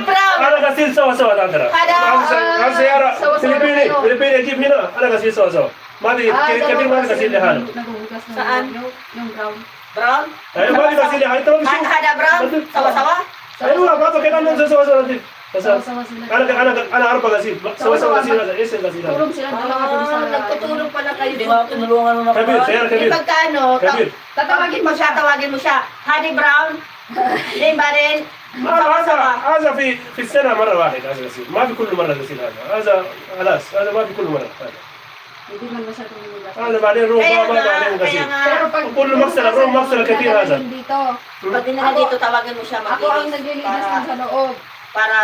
Brown. أنا غسيل سوا ترى هذا سيارة سوا فلبيني tayo. فلبيني أجيب هنا أنا غسيل سوا ما في كبير ما في غسيل لحاله Naguhugas ng Saan? yung brown. Brown? أيوة ما في غسيل لحاله تو بشوف Hada brown? Sawa-sawa? أيوة بابا كده ننزل سوا بس Sawa-sawa sila. أنا أربعة غسيل سوا غسيل هذا إيش الغسيل هذا Tulong silang dalawa dun sa... Nagtutulong pala kayo. Hindi mo ako tinulungan mo na كبير سيارة Di كبير pagkano, كبير tawagin mo siya. Honey Brown? Name ba rin? هذا في السنة مرة واحدة هذا غسيل ما في كل مرة غسيل هذا خلاص هذا ما في كل مرة Hindi man masyadong lumigas. هذا بعدين روح Kaya بابا بعدين nga, غسيل Pero pag... كل مغسلة روح مغسلة كثير هذا Dito. Pag dinala dito, tawagan mo siya Ako ang naglilinis ng sa loob. para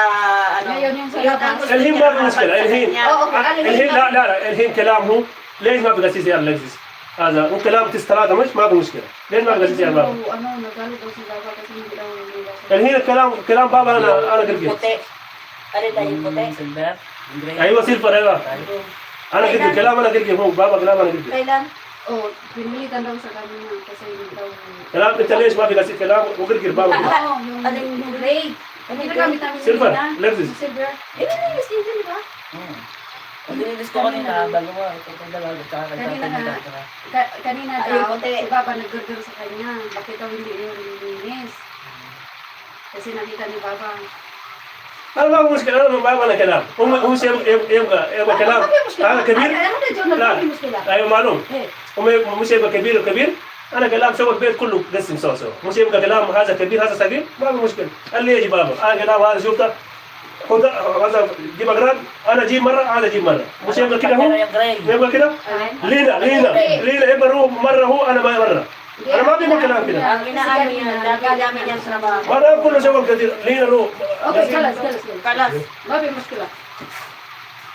ano. Ngayon yung sa yun ang labas. gusto الحين niya ما في مشكلة الحين Oo, okay. الحين لا الحين كلامه ليش ما في غسيل سيارة لكزس هذا هو كلام تستراده مش ما في مشكلة ليش ما في غسيل سيارة بابا Ano, nagalit daw si Baba kasi hindi daw lumigas. الحين كلام بابا أنا قلت Puti. Ano tayo puti? Silver? Gray? أيوة سيلفر أيوة أنا قلت كلام أنا قلت هو بابا كلام أنا قلت Kailan? Oh, pinilitan daw sa kanya kasi hindi daw... كلام أنت ليش ما في غسيل كلام وقلت بابا Oo, yung gray. Hindi na kami namin Silver, kanina. Lexus. Silver. Nilinis din, di ba? Dinilis ko kanina, bago mo, ito dalawa, tsaka Kanina na. tsaka. Kanina Ay, daw, puti. si Baba nag-gurgur sa kanya. Bakit daw hindi yung nililinis? Kasi nakita ni Baba. أنا ما في مشكلة أنا بابا أنا كلام هو شيء يبغى كلام هذا كبير Ano na, John? لا Ano muskila? أيوة معلوم Eh, هم مش يبغى كبير انا كلام سوى البيت كله قسم سوا مش يبقى كلام هذا كبير هذا صغير ما في مشكله قال لي يجي بابا انا كلام هذا شفته خذ هذا جيب اقران انا اجيب مره هذا جيب مره مش يبقى كده هو Yung gray. يبقى كده alin? لينا يبقى هو مره هو انا ما مره انا ما بيقول كلام كده Ang inaano niya, dami niya sa trabaho. ما انا كله سوى كثير لينا هو Okay, kalas. Kalas. Babi, muskila.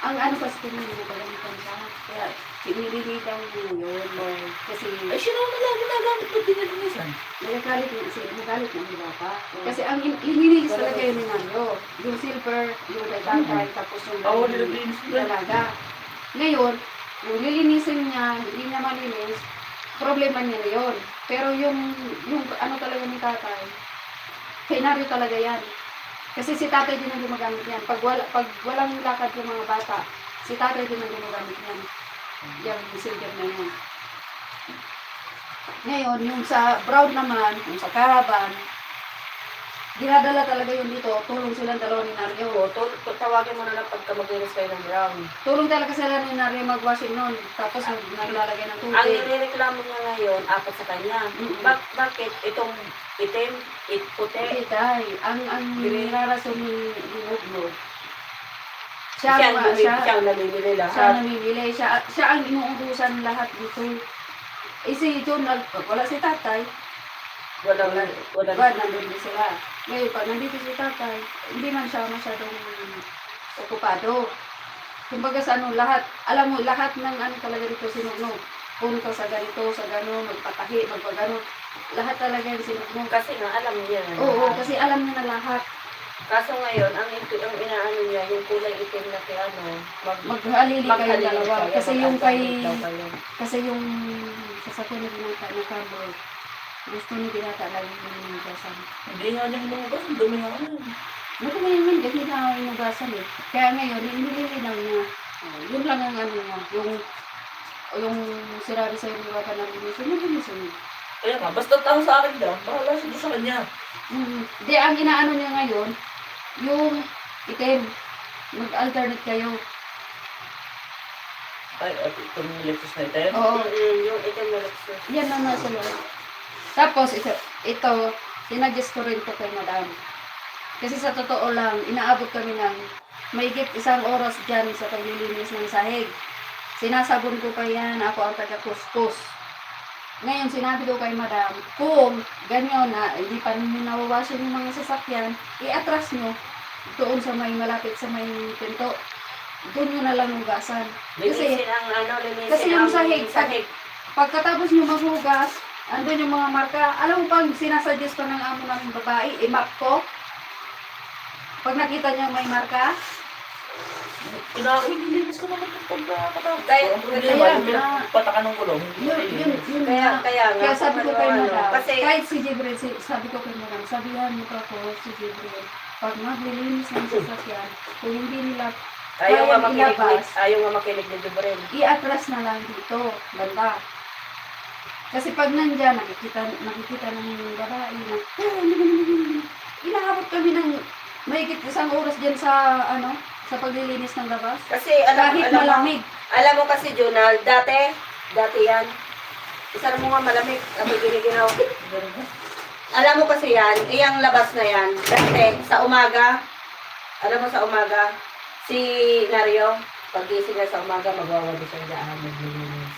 Ang ano kasi kanina, nagalitan siya. Kaya, pinililitan niya yun. Kasi, Ay, sino na lang ginagamit mo dinilinisan? nagagalit na ni Baba. Kasi ang inilinis talaga yun ni Mario. Yung silver, yung kay tatay, tapos yung Oo, nililinis nila. talaga. Ngayon, yung lilinisin niya, hindi niya malinis, problema niya na yun. Pero yung ano talaga ni tatay, kay Mario talaga yan. Kasi si tatay din ang gumagamit yan. Pag walang lakad yung mga bata, si tatay din ang gumagamit yan. Yung silver na yan. Ngayon, yung sa brown naman, yung sa caravan, dinadala talaga yun dito. Tulong silang dalawa ni Mario. Oo, tawagin mo na lang pagka maglinis kayo ng brown. Tulong talaga sila ni Mario mag-washing nun. Tapos naglalagay ng Ang tubig. nireklamo niya ngayon, apat sa kanya. Bakit itong itim, puti? Pitay. Ang nirarason ni Nugno. Siya Siya ang namimili siya lahat. namimili. Siya ang inuubusan lahat dito. Eh si John, pag wala si tatay, Walang nandun din sila. Ngayon, pag nandito si tatay, hindi man siya masyadong okupado. Kumbaga sa ano, lahat, alam mo, lahat ng ano talaga dito sinugnog. Punta sa ganito, sa gano'n, magpatahi, magpagano. Lahat talaga yung sinugnog. kasi nga alam niya. Oo, kasi alam niya na lahat. Kaso ngayon, ang inaano niya, yung kulay itim na kay ano, Maghalili kayo maghalili dalawa. kayo, Kasi yung kay, maghalili daw kayo. kasi yung sasakyan na binata na carbo, Gusto ni Binata lagi hinugasan. Hindi nga niya hinugas, ang dumi nga yan. Matagal naman kasi na hinugasan eh. Kaya ngayon, nililinaw niya. Oh, yun lang ang ano niya. Yung sinabi sa'yo ni Waka na linisin, nilinisin niya. Kaya nga, basta tao sa akin lang, bahala siya doon sa kanya. Di, ang inaano niya ngayon, yung itim. Mag-alternate kayo. Ay, at itong Lexus na ito. Oo. Yung item na Lexus. Yan ang nasa loob. Tapos, ito, sinadjust ko rin po kay madam. Kasi sa totoo lang, inaabot kami ng mahigit 1 oras dyan sa paglilinis ng sahig. Sinasabon ko pa yan, ako ang taga-kuskus. Ngayon, sinabi ko kay madam, kung ganyan na, hindi pa ninyo nawawasan yung mga sasakyan, i-atras nyo doon sa may malapit sa may pinto. Doon nyo na lang hugasan. Kasi, Linisin ang ano, linisin kasi yung ang sahig. Pagkatapos nyo maghugas, andun yung mga marka. Alam mo bang sinasuggest pa ng amo namin babae, i-map ko? Pag nakita nyo may marka, Pinakilinis ko naman itong pagkakataon. Kaya- Ang problema, kaya yung nga. pinapatakan ng gulong. yun Kaya, na. kaya nga. Kaya sabi ko kay madam, Kasi, kahit si Jibril, sabi ko kay madam, sabihan mo ka ko si Jibril, pag maglilinis ng sasakyan, kung hindi nila ayaw nga kaya makinig, ilabas, ayaw nga makinig ni Jubril. i-atras na lang dito, banda. Kasi pag nandyan, nakikita ng babae na, inaabot kami ng mahigit 1 oras dyan sa, sa paglilinis ng labas. Kasi, Kahit malamig. Alam mo kasi, Jonal, dati yan. Isa mo nga malamig, amoy giniginaw. Alam mo kasi yan, iyang labas na yan. Dati, sa umaga, alam mo sa umaga, si Nario, pag-gising na sa umaga, magwawagi siya daan, maglilinis.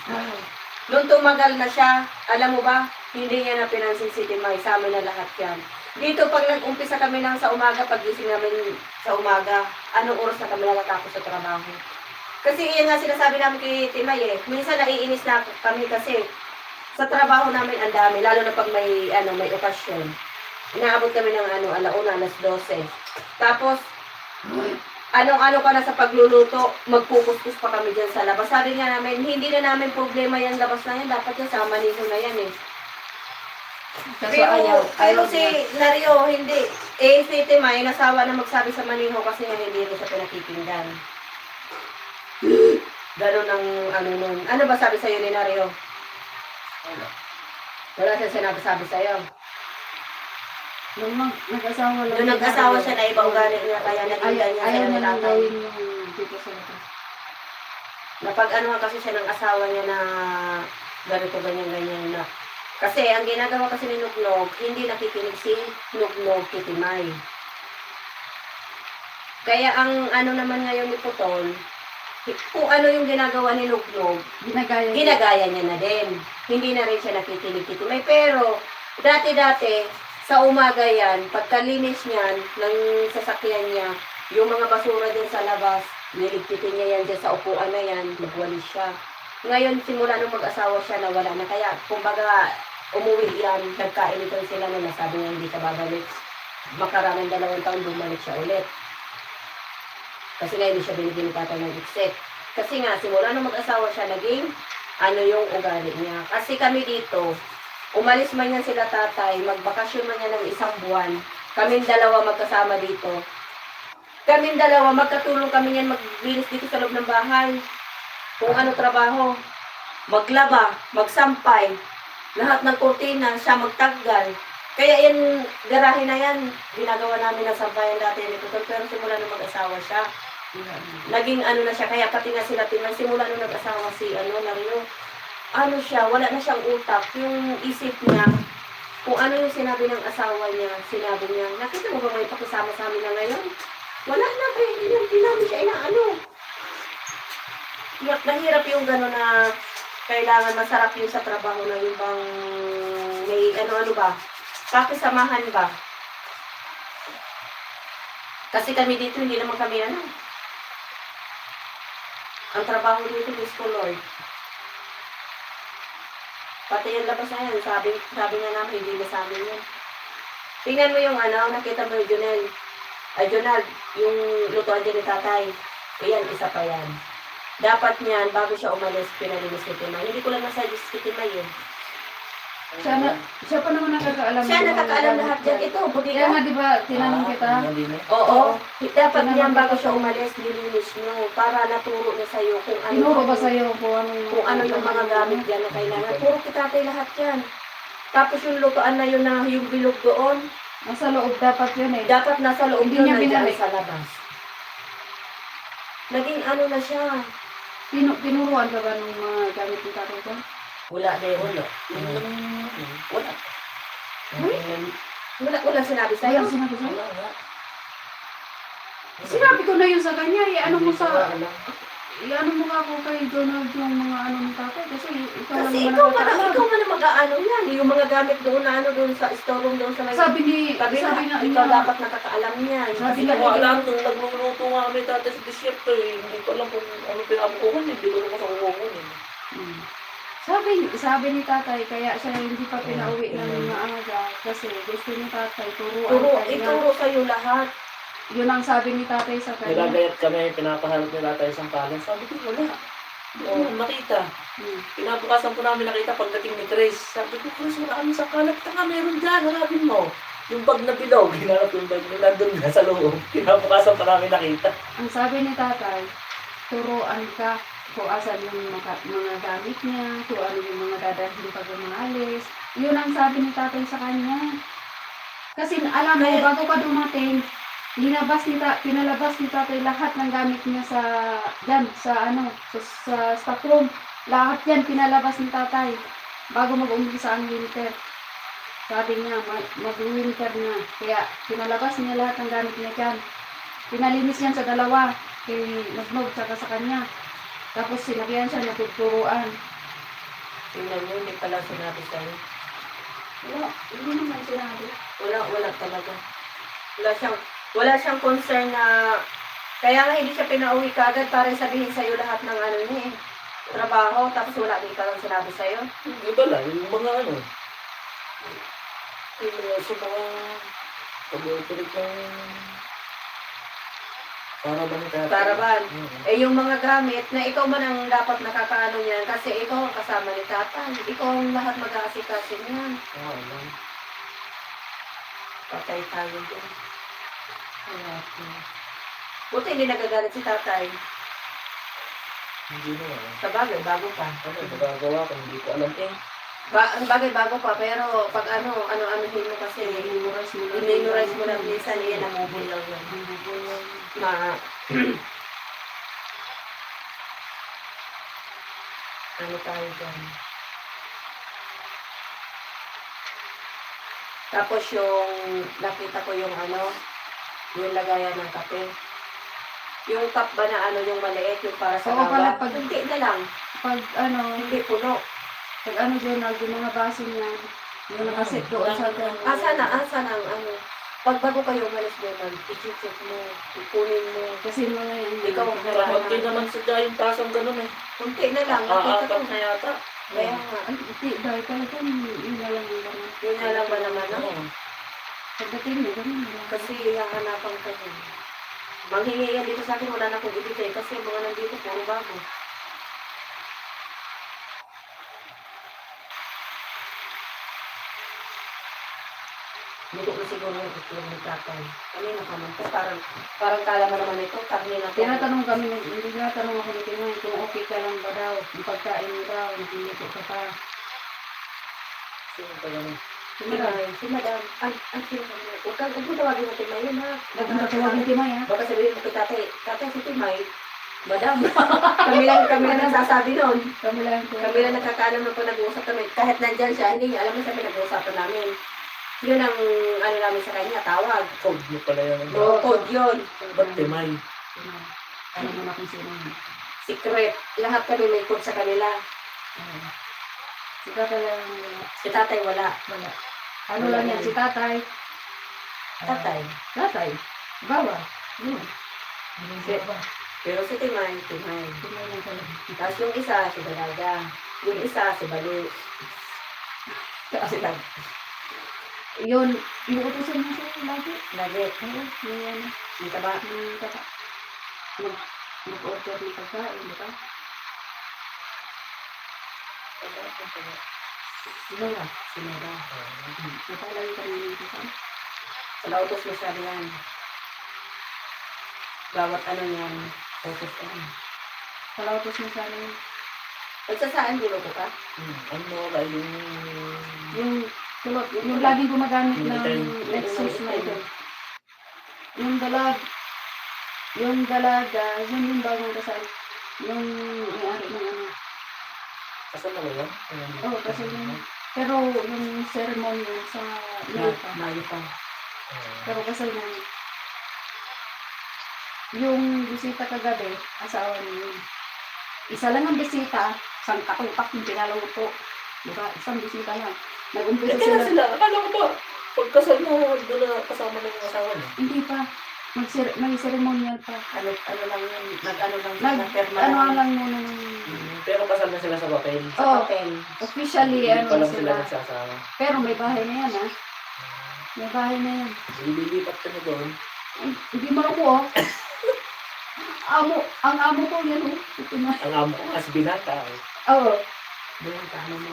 Nung tumagal na siya, alam mo ba, hindi niya na pinansin si Timay, sa amin na lahat yan. Dito, pag nag-umpisa kami ng sa umaga, pag-gising namin sa umaga, anong oras na kami natatapos sa trabaho? Kasi iyan nga sinasabi namin kay Timay eh. Minsan naiinis na kami kasi sa trabaho namin ang dami, lalo na pag may okasyon. Inaabot kami ng alauna, 12. Tapos, anong ka na sa pagluluto, magpukuskus pa kami dyan sa labas. Sabi nga namin, hindi na namin problema yan labas na yan, dapat yan sa maniho na yan eh. Kasi Pero si Nario, hindi. Eh, si Timay, nasawa na magsabi sa maniho kasi nga hindi rin siya pinakikinggan. Gano'n ang nun. Ano ba sabi sa'yo ni Nario? Wala siya sinabi sa'yo. Nung nag-asawa lang. Nung nag-asawa siya na iba ugali niya, kaya naging ganyan ayaw siya na ng lang tatay. gawin yung dito sa labas. Napag-anuhan kasi siya ng asawa niya na ganito, ganyan na. Kasi ang ginagawa kasi ni Nugnog, hindi nakikinig si Nugnog kay Timay. Kaya ang naman ngayon ni Putol, kung ano yung ginagawa ni Nugnog, ginagaya niya na din. Hindi na rin siya nakikinig kay Timay. Pero, dati-dati, sa umaga yan, pagkalinis niyan ng sasakyan niya, yung mga basura din sa labas, niligpitin niya yan dyan sa upuan na yan, magwalis siya. Ngayon, simula nung mag-asawa siya, nawala na. Kaya, kumbaga, umuwi yan, nagkainitan sila na nasabi niya hindi siya babalik. Makaraming 2 taon, bumalik siya ulit. Kasi nga, hindi siya binigyan ni tatay ng exit. Kasi nga, simula nung mag-asawa siya, naging yung ugali niya. Kasi kami dito, umalis man yan sila tatay, magbakasyon man yan ng 1 buwan, kaming 2 magkasama dito. Kaming 2, magkatulong kami yan maglinis dito sa loob ng bahay. Kung ano trabaho, maglaba, magsampay, lahat ng kurtina, siya magtanggal. Kaya yan, garahe na yan, ginagawa namin ng sampayan dati ni Putol, pero simula nung mag-asawa siya, naging na siya, kaya pati nga sila Timay, simula nung nag-asawa si Nario, siya, wala na siyang utak, yung isip niya, kung ano yung sinabi ng asawa niya, sinabi niya, nakita mo ba may pakisama sa amin na ngayon? Wala na, hindi namin siya Mahirap yung gano'n na kailangan masarap yung sa trabaho na yung bang may ba, pakisamahan ba? Kasi kami dito, hindi naman kami ang trabaho dito, Diyos ko Lord. Pati yung labas na yan, sabi nga namin, hindi na sa amin yun. Tingnan mo yung nakita mo yung Jonal, yung lutuan din ni tatay. Ayan, isa pa yan. Dapat niyan, bago siya umalis, pinalinis ni Timay. Hindi ko lang nasuggest si Timay yun. Siya pa naman nakakaalam. Siya nakakaalam lahat dyan. Ito, buti Kaya nga ka. di ba, tinanong kita. Oo. Dapat niyan bago siya umalis, nilinis nyo. Para naturo niya sa'yo kung ano. Tinuro ba sa'yo Kung ano yung mga gamit dyan na kailangan. Puro kitatay lahat yan. Tapos yung lutoan na yun na yung bilog doon, Nasa loob dapat yun eh. dapat nasa loob Hindi yun, niya nandiyan binalik. sa labas. Naging ano na siya. Tinuruan ka ba ng mga gamit ng tatay ko? Wala na yun. Wala. Wala sinabi sa'yo. Ayaw, sinabi sa'yo. Sinabi ko na yun sa kanya eh. Ano mo nga ako kay Donald yung mga ano ng tatay? Kasi ikaw lang Kasi naman ikaw man ang mag-aano yan. Yung mga gamit doon na ano doon sa store room doon sa may... Sabi sabi nga ikaw niya, dapat nakakaalam niyan. Sabi Hindi nga ko niya, alam nung nagluluto nga kami dati sa disyerto eh. Hindi ko alam kung ano pinabukuhan eh. Hindi ko alam kung saan kukuhan eh. sabi ni tatay, kaya siya hindi pa pinauwi ng maaga kasi gusto ni tatay turuan kanya. Ituro sa'yo lahat. Yun ang sabi ni tatay sa kanya. Nagagayat kami, pinapaharap nila tayo isang kalan. Sabi ko, wala. Hindi ko nakita. Pinabukasan po namin nakita pagdating ni Chris. Sabi ko, Chris, wala kami sa kalat. Tanga, meron dyan. Hanapin mo. Yung bag na bilog, hinanap yung bag na nandun na sa loob. Pinabukasan pa namin nakita. Ang sabi ni tatay, turuan ka kung asan yung mga gamit niya, kung ano yung mga dadalhin pag umalis. Yun ang sabi ni tatay sa kanya. Kasi alam mo, bago ka dumating, pinalabas ni tatay lahat ng gamit niya sa stock room. Lahat yan pinalabas ni tatay bago mag-umpisa ang winter. Sabi niya, mag-winter na. Kaya pinalabas niya lahat ng gamit niya dyan. Pinalinis niyan sa dalawa, kay Nagnog tsaka sa kanya. Tapos sinagyan siya na tuturuan. Tingnan mo, hindi pala sinabi sa'yo. Hindi naman sinabi. Wala talaga. Wala siyang concern na... Kaya nga hindi siya pinauwi kagad para sabihin sa'yo lahat ng ano niya eh. Trabaho, tapos wala din ka lang sinabi sa'yo. Iba lang, yung mga ano. Yung mga sa mga pag-utulit ng Paraban. Paraban. Eh yung mga gamit na ikaw man ang dapat nakakaano niyan kasi ikaw ang kasama ni tatay. Ikaw ang lahat mag-aasikasin niyan. Patay tayo din. Buti hindi nagagalit si tatay. Hindi na. Sa bagay, bago pa. Ano, magagawa ko, hindi ko alam eh. Sa bagay, bago pa. Pero pag ano-anuhin mo kasi, in-memorize mo lang minsan, yan, namubulaw yan. Ano tayo dyan? Tapos nakita ko yung yung lagayan ng kape. Yung cup ba na yung maliit, yung para sa Oo, pala gawa? Hindi na lang. Pag Hindi puno. Donald, yung mga baso niya, yung nakasit doon sa Asa na ang pag bago kayo umalis doon, i-check mo, ikunin mo. Kasi mga yan. Ikaw, Kunti naman sadya yung tasang ganun eh. Kunti na lang, nakita ko. Aapat na yata. Kaya nga, Ay, hindi, dahil talaga, yun na lang yung ganun. yun na lang ba naman ako? Pagdating mo, ganun na lang. Kasi hahanapan ka yun. Manghingi yan dito sa akin, wala na akong ibigay kasi mga nandito, puro bago. Luto na siguro yung itlog ng tatay. Kanina ka man. Parang kala mo naman ito, karne na to. Tinatanong ako ni Tinoy kung okay ka lang ba daw, yung pagkain mo daw, nagilito ka pa. Sino pa ganun? Si Madam. Huwag mo tawagin mo Timay yun ha. Huwag mo tawagin Timay ha. Baka sabihin mo kay tatay si Timay. Madam. kami lang nagsasabi nun. Kami lang Nagkakaalam na po nag-uusap kami. Kahit nandyan siya, hindi niya alam na sa pinag-uusapan namin. Yun ang namin sa kanya, tawag. Code mo pala yan. Oo, code yun. Ba't Timay? Alam mo na kung sino yun. Secret. Lahat kami may code sa kanila. Si tatay lang Si tatay wala. wala. Ano lang yan, si tatay. Tatay. Tatay. Bawa. Yun. Pero si Timay. Timay lang pala. Tapos yung isa, si Dalaga. Yung isa, si Bali. Si Tag. Yun, inuutosan mo siya lagi. Lagi. Oo, yung Yung taba. Mag-order ng pagkain, di ba? Sinura. Sinura. Napalagi ka namin dito. Palautos mo siya yan. Bawat ano yan. Utos yan. Palautos mo sa amin. Nagsasaan gulo ko ka? Ano ka yung... Yung kulot, yung laging gumagamit ng Yung Lexus na ito. Yung dalaga, yun yung bagong kasal. Yung may-ari ng ano. Kasal na ba yan? Oo, kasi yung, pero yung ceremony sa May pa. Mayo pa. Pero kasal na yun. Yung bisita kagabi, asawa niya yun. Isa lang ang bisita, isang katupak yung pinaluto. Diba? Isang bisita lang. Nag-umpisa Kaya sila. sila, akala ko ba, pagkasal mo, doon na kasama na yung asawa niya. Hindi pa. May ceremonial pa. Ano lang yun. Nag-ano lang. Nag-ano lang muna ng... Pero kasal na sila sa papel. Sa Oo. papel. Officially, Hindi ano pa na lang sila sila. nagsasama. Pero may bahay na yan, ha? May bahay na yan. Lilipat ka na doon. Hindi mo ako, oh. Ang amo ko yan, oh. Ito na. Ang amo ko as binata. Oo. Doon ka ano mo.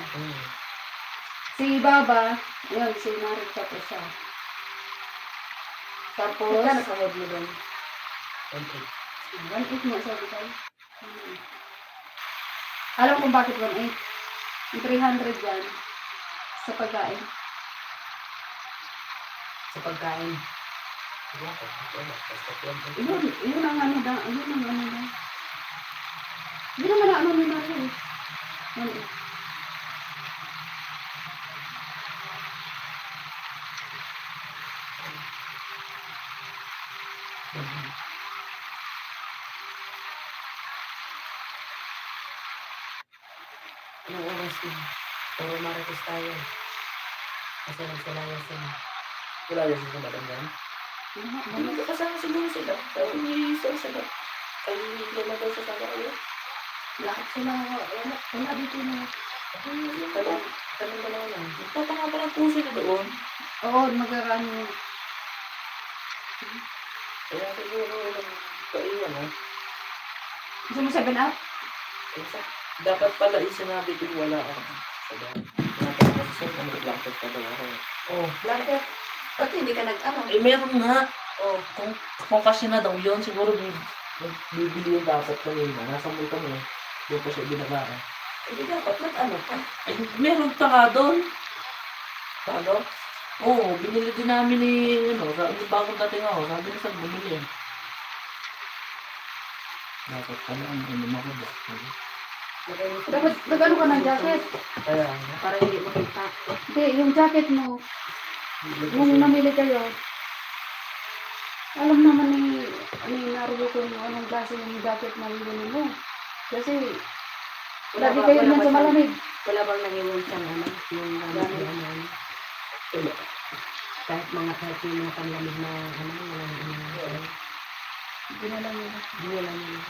Si Baba, ayun, si Marit tapos siya. Tapos, Magkano sa head mo doon? 1.8 nga sabi ko. Alam kung bakit 1.8. Yung 300 yan sa pagkain. Sa pagkain. Yun ang ano da. Yun ang ano da. Yun naman ang ano nila rin. 1.8. Anong oras na? Puro marites tayo. Kasi nagsalayas sila. Wala din sila matandaan. Hindi Ano? magkakasama siguro sila. Pero hindi sila. Ay, hindi na daw sasama kayo. Lahat sila. Wala dito na. Tanong ba naman lang? Magpapanga pa ng puso na doon. Oo, magkakaano yun. Kaya siguro kaiwan ha. Gusto mo 7-up? Dapat pala sinabi ko wala ako. Sabi ko, nakapagpasok na mag-blanket pa daw ako. Oh, blanket. Ba't hindi ka nag-ano? Eh meron nga. Oh, kung kasi na daw yun, siguro bibili yung dapat na yun. Nasa mo kami. Doon pa siya binagaan. Hindi dapat nag-ano ka. Ay, meron pa nga doon. Ano? Oo, binili din namin ni, yung bagong dating ako. Sabi niya saan bumili. Dapat pala, ano makaba. Dapat nag-ano ka ng jacket? Kaya, Para hindi makita. Hindi, yung jacket mo, nung namili kayo, alam naman ni Naruto kung anong klase yung jacket na bibili mo. Kasi, lagi kayo naman sa malamig. Wala bang nangiwan siyang ano? Yung gamit na ano? Kahit yung mga panlamig na ano? Hindi na lang yun. Hindi lang yun.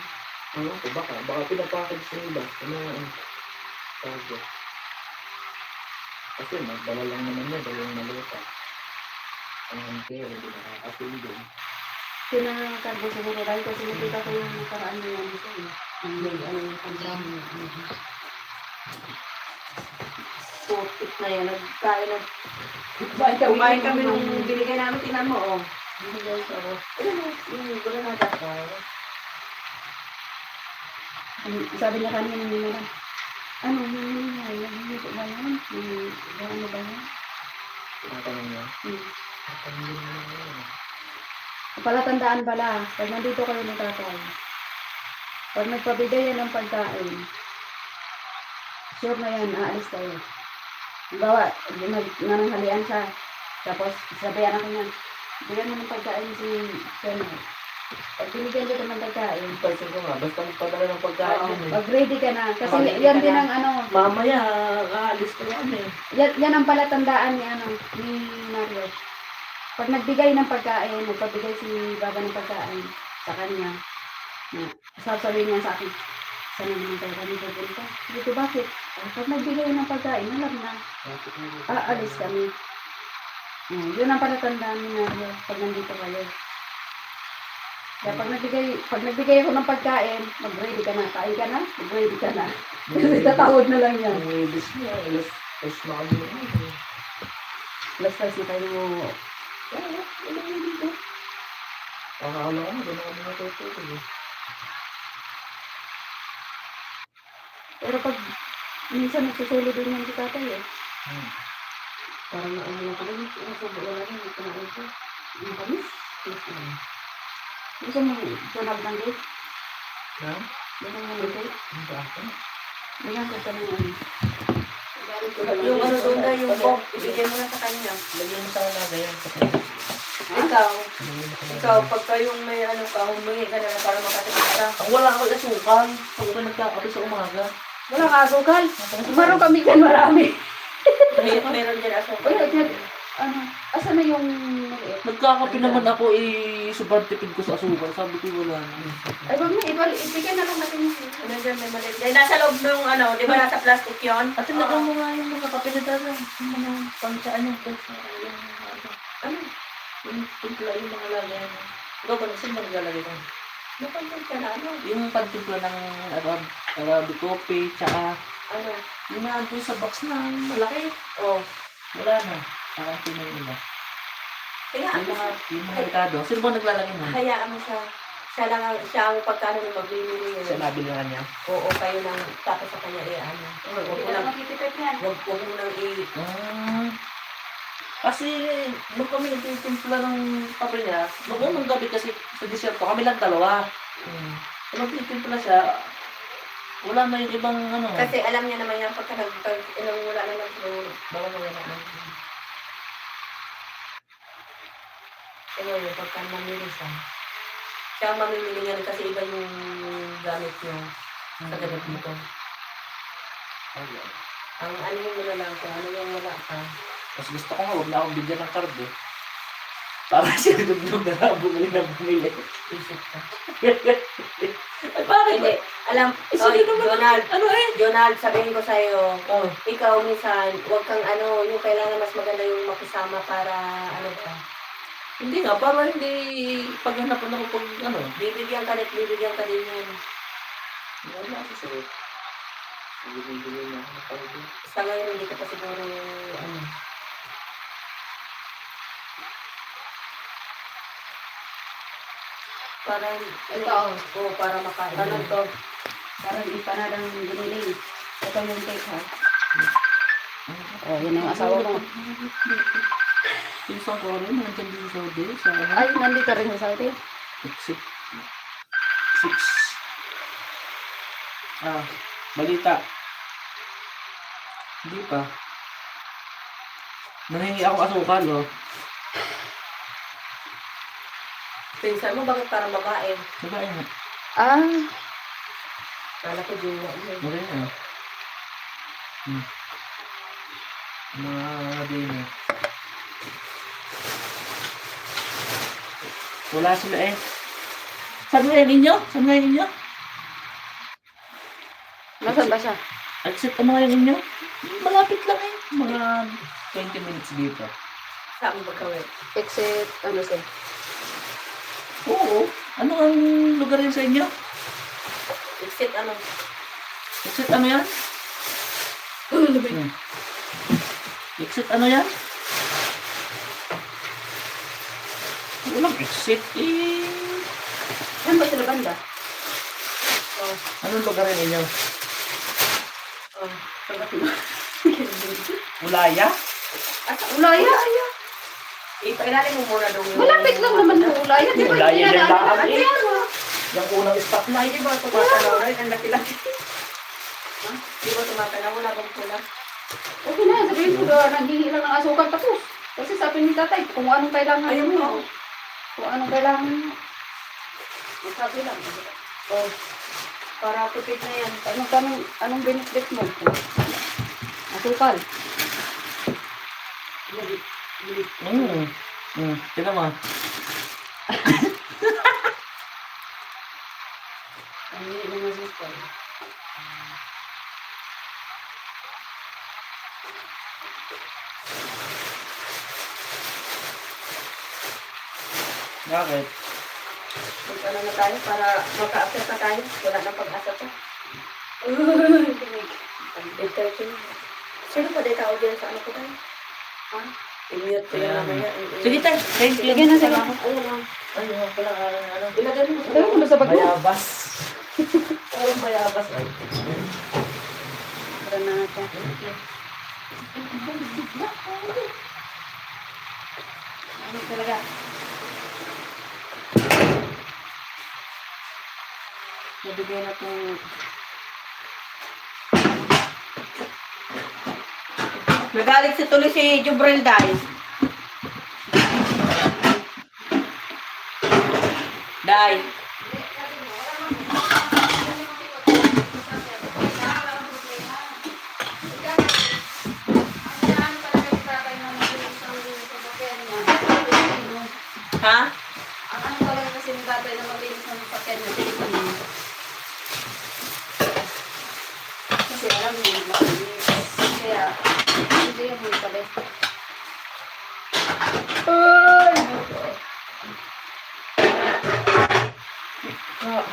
ano ko, baka pinapackage sa iba. Ano, target. Kasi magdala lang naman niya, dalawang malita. Ang kaya, hindi nakakasili din. Pinakakargo siguro dahil kasi nakita ko yung nakaraan niya yan dito. Ang may ano yung pandrama niya. Putik na yan. Nagkain na. Kumain kami nung binigay namin. Tingnan mo, oh. Binigay ko. Ano mo? Yung granada ka. Sabi niya kanina nila, ano, hindi ko ba yan? Ano ba yan? Tinatanong niya. Tinatanong niya naman. Palatandaan pala, pag nandito kayo ng tatay, pag nagpabigay yan ng pagkain, sure na yan, aalis kayo. Bawa, nananghalian siya, tapos sabayan ako niyan, bigyan mo ng pagkain si Senor. Pag binigyan ka ng pagkain, Pansin ko nga, basta magpadala ng pagkain yun eh. pag ready ka na, kasi Oh, ready yan ka din na. ang ano, Mamaya, aalis ko kami. yan ang palatandaan ni Mario. Pag nagbigay ng pagkain, nagpabigay si Baba ng pagkain sa kanya, na sasabihin niya sa akin, saan naman tayo kami pupunta? Dito bakit? Pag nagbigay ng pagkain, alam na, aalis kami. Yun ang palatandaan ni Mario pag nandito kayo. Kaya pag nagbigay ako ng pagkain, mag-ready ka na, kain ka na, mag-ready ka na. Kasi tatawag na lang yan. Ang ibis niya, Tapos na kami naman. Basta si tayo. Wala na dito. Pakakala ko, doon ako natutulog eh. Pero pag minsan nagsusulo din yung si tatay eh. Hmm. Parang naano na pala yung wala na yung kanain ko. Yung kamis. Gusto mo tunag ng date? Ha? Gusto mo ng date? Ang bata. Ganyan ko sa mga Yung ano doon na, yung box, ibigay mo na sa kanya. Lagyan mo sa alaga yan. Ikaw, ikaw, pagka yung may ano ka, humingi ka na lang para makatipid ka. Ang wala ako asukal. Pag ako nagkakape sa umaga. wala ka asukal. Meron kami dyan marami. Meron din aso. Wala dyan. Ano? Asa na yung maliit? Nagkakape naman ako sobrang tipid ko sa asukal. Sabi ko wala na. Ay, wag na. Ibigay na lang natin yung Ano dyan, may maliit. Dahil nasa loob ng ano, di ba nasa plastic yun? At talaga mo nga yung mga kape na dala. Yung mga pangsaan yung Ano? yung timpla, yung mga lagayan. Ikaw ba saan ba naglalagay ko? Napagod ka na ano? Yung pantimpla ng Arabic coffee, tsaka Ano? yung mga sa box na malaki. Oh. Wala na. Parang pinay nila. Hayaan mo. Yung mga rekado. Sino ba naglalagay mo? Hayaan mo siya. Siya lang ang, siya ang pagkano ng magbibili Sa yun. nabili nga niya. Oo, kayo nang tapos sa kanya ano. Huwag Hindi mo ka nang, makikipit yan. huwag mo nang Kasi nung kami nagtitimpla ng kape niya, nung unang gabi kasi sa desierto, kami lang dalawa. Kung nagtitimpla siya, wala na yung ibang ano. Kasi alam niya naman yan pagka wala na lang siguro. Bawal mo yan naman. Pero yun, pagka mamili siya. Siya ang mamimili niya kasi iba yung gamit niya sa gabi dito. Ang ano yung wala lang ko, ano yung wala ka. Mas gusto ko nga, huwag na akong bigyan ng card eh. Para siya nagdugdug na lang bumili ng bumili. Isip ka. Ay, bakit? Hindi, alam, Sige naman. Donald, Ano eh? Donald, sabihin ko sa'yo, Oh. ikaw minsan, huwag kang ano, yung kailangan mas maganda yung makisama para ano ka. Hindi nga, para hindi paghanapan ako pag ano. Bibigyan ka din yan. Wala ako sa'yo. Bibigyan na ako para doon. Sa ngayon, hindi ka pa siguro, ano. Para, Ito, oo, para makain. ano to? Parang ipanadang giniling. Ito yung cake ha. Oh, yan yung asawa mo. Yung isang ko rin, nandiyan din sa Saudi. Sa ano? Ay, nandito rin sa Saudi. Exit 6. Balita. Hindi pa. Nahingi ako asukal, oh. Pinsan mo, bakit parang babae? Babae nga. Ah, Kala ko jowa yun. Babae nga. Mga din eh. Wala sila eh. Saan nga ninyo? Saan nga ninyo? nasaan ba siya? Exit ano nga ninyo? Malapit lang eh. Mga 20 minutes dito. Saan mo ba gawin? Exit, ano siya? Oo. Ano ang lugar yun sa inyo? Exit ano? Exit ano yan? Exit ano yan? Walang exit eh. Yan ba sila banda? Oh, Anong lugar yun inyo? oh. Ulaya? Ulaya? Ipailalim mo muna doon. Malapit lang naman ng Ulaya. Di ba Ulaya din dinadaanan lang natin eh. yan? Yung unang stoplight. Hindi ba tumatanaw rin? Ang laki-laki. Hindi ba tumatanaw? Wala bang pula? Okay na, sabihin ko nanghingi lang ng asukal tapos. Kasi sabi ni tatay, kung anong kailangan Ayaw mo. mo. Kung anong kailangan mo. Sabi lang. Oh. Para tipid na yan. Anong benefit mo? Asukal. Tignan mo. Ang hindi ng asukal. Bakit? Mag-ano na tayo para maka-access na tayo. Wala nang pag-asa pa. 8:30 na. Sino pa day tao dyan sa ano ko tayo? Ha? I-mute ko yan mamaya. Sige tayo. Thank you. Sige na, sige. Ayun lang. Ano nga pala ano? Ilagay mo sa Dali mo na sa bag mo. Bayabas. Parang bayabas ay. Granata. Ano talaga? Nabigay na itong... Nagalit si tuloy si Jubril Day. Day. Ha? Ang ano talaga kasi ni tatay na maglinis ng pakyan na tinipan niya. Kasi alam niya, maglinis. Kaya, hindi yung mga pala. Ay! Ah.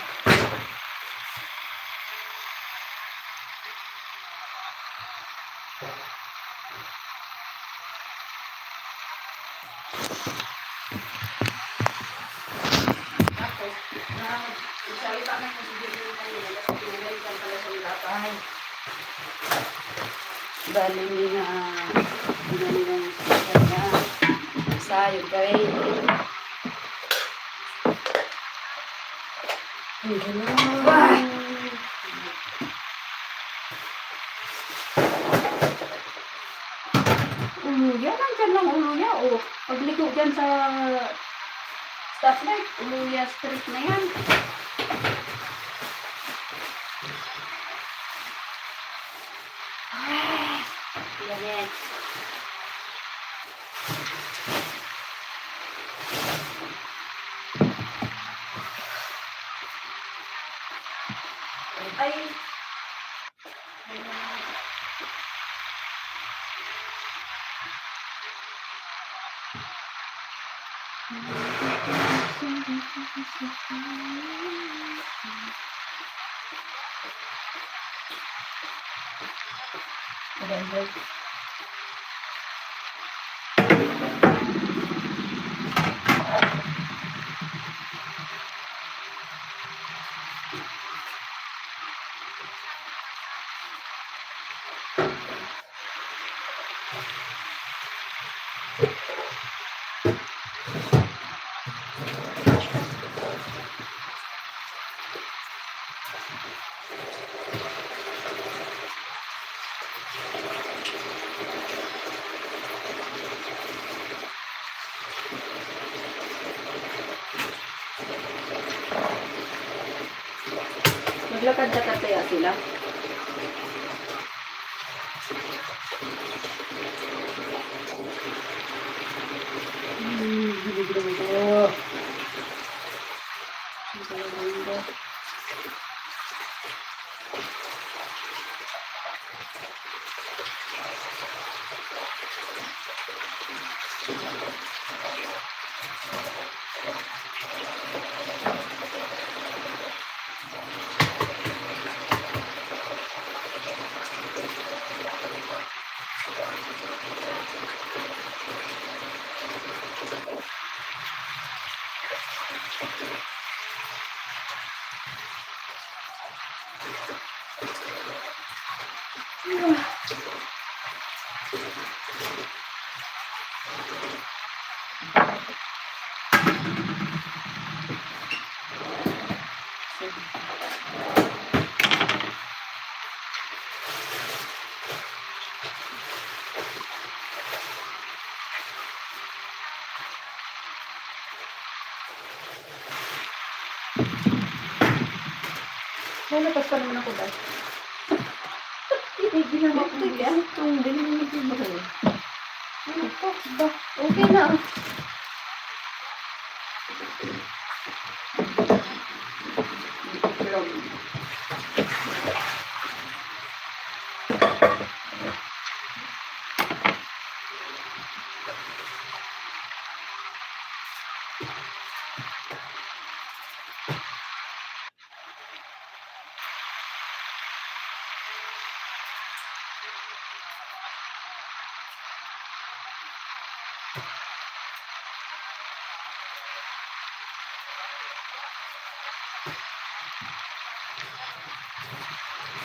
Tapos, salita na kasi dito yung kanila. Kasi pinagalitan pala sa mga tatay. Dahil hindi na nilang kanya. Sayod kay. Ulo yan, nandyan lang ulo niya. O, pagliko dyan sa stoplight, Uluya Street na yan. Yan. Ay, maglakad-lakad kaya sila. Lalapas pa naman ako ba? Hindi ginawa ko yan. Hindi naman nagbibahay. Ano to? Ba? Okay na.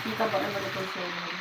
Kita ba naman itong solo?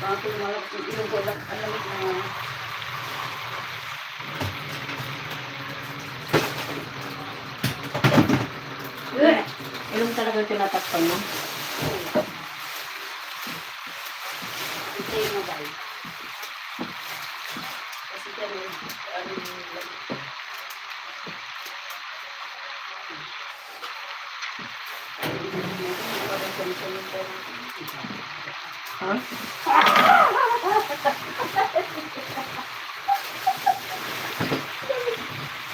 Ako malap yung bulak ang lamig na. Ilong talaga yung tinatakpan mo. Ito yung mabay. Kasi kami, ano yung ha?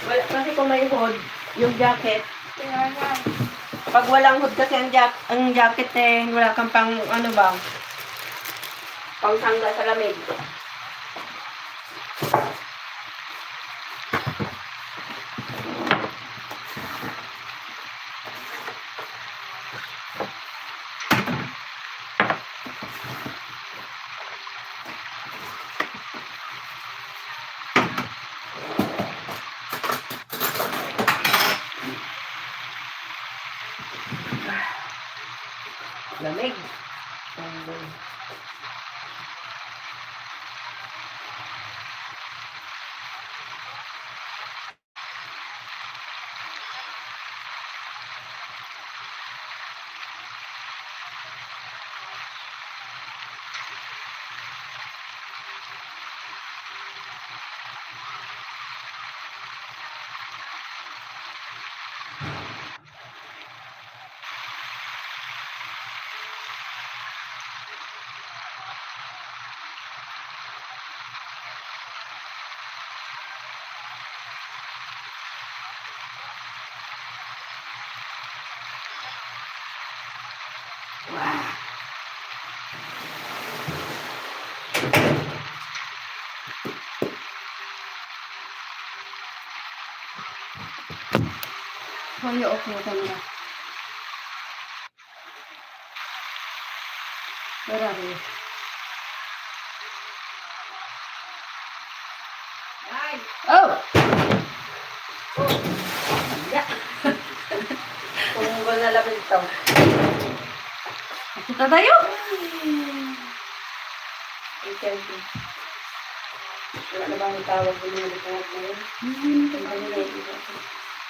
Wala, kasi kung may hood, yung jacket, pag walang hood kasi ang jacket eh, wala kang pang ano ba, pang tanggal sa lamig. Lamig. Kaya okay ka na. Marami. Ay! Oh! Tunggal na lamig ito. Kita tayo! Thank you. Wala na bang tawag ko yung lipungat na yun?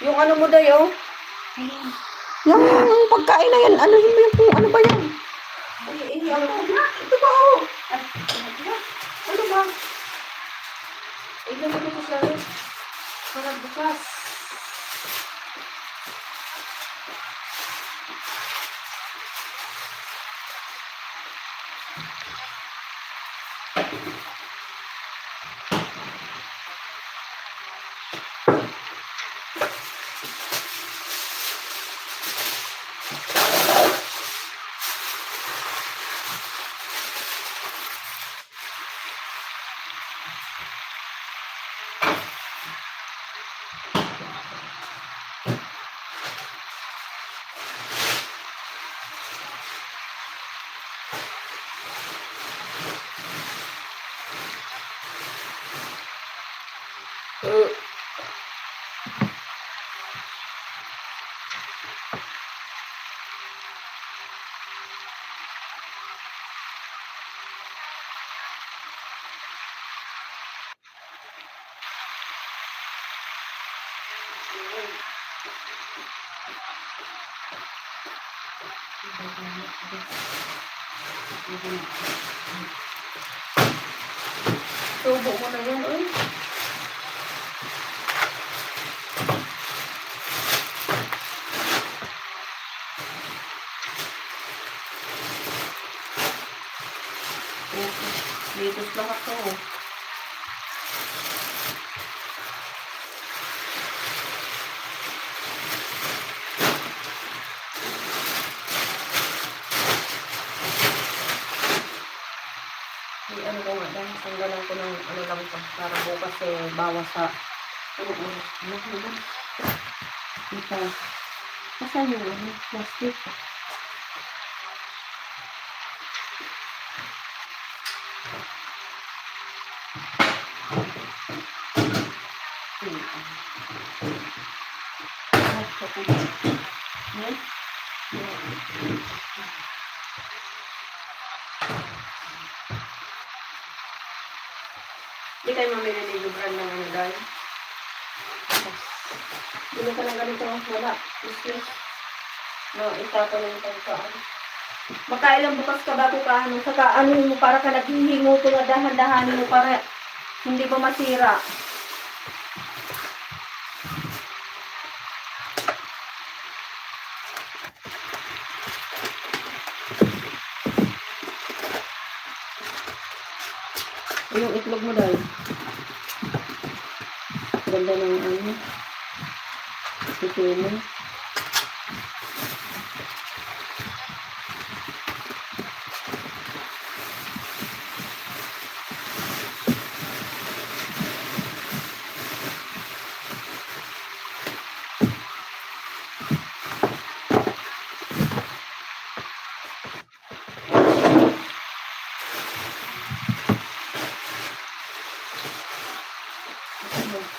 Yung ano mo daw yung? Yung pagkain na yan, ano yun mo yung ano ba yan? Ano ba? Ito ba oh? Ano ba? Ito mo ito sa rin. Parang bukas. Tubo mo na yan, uy. Litos lahat to. Ano ko nga dahil tanggalan ko ng ano lang ito para bukas bawas sa ano ba? Ito. Kasi yung plastic. Hindi kayo mamili ni Lubran ng ano dahil. Hindi ka ng ganito. Wala. Useless. No, itapon na yung pagkaan. Makailang bukas ka bago ka ano. Saka ano mo para ka naghihingo ito na dahan-dahanin mo para hindi ba masira. Yung itlog mo dahil. Ganda ng ano. Pipino.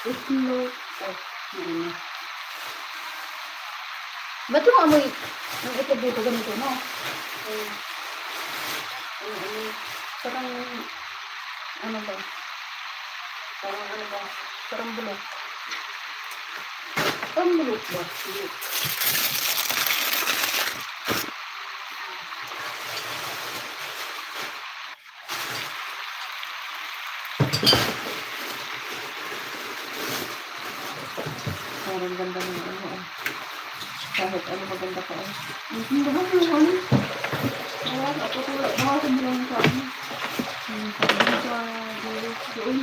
Itlog. Ba't yung amoy ng itlog dito ganito, no? Parang, ano ba? Parang ano ba? Parang bulok. Parang bulok ba? Hindi. Parang ganda ng ano. Kahit ano maganda ka. Hindi ba yung ano? Wala, ako tulad. Bawasan mo lang sa ano. Sa dulo. Doon.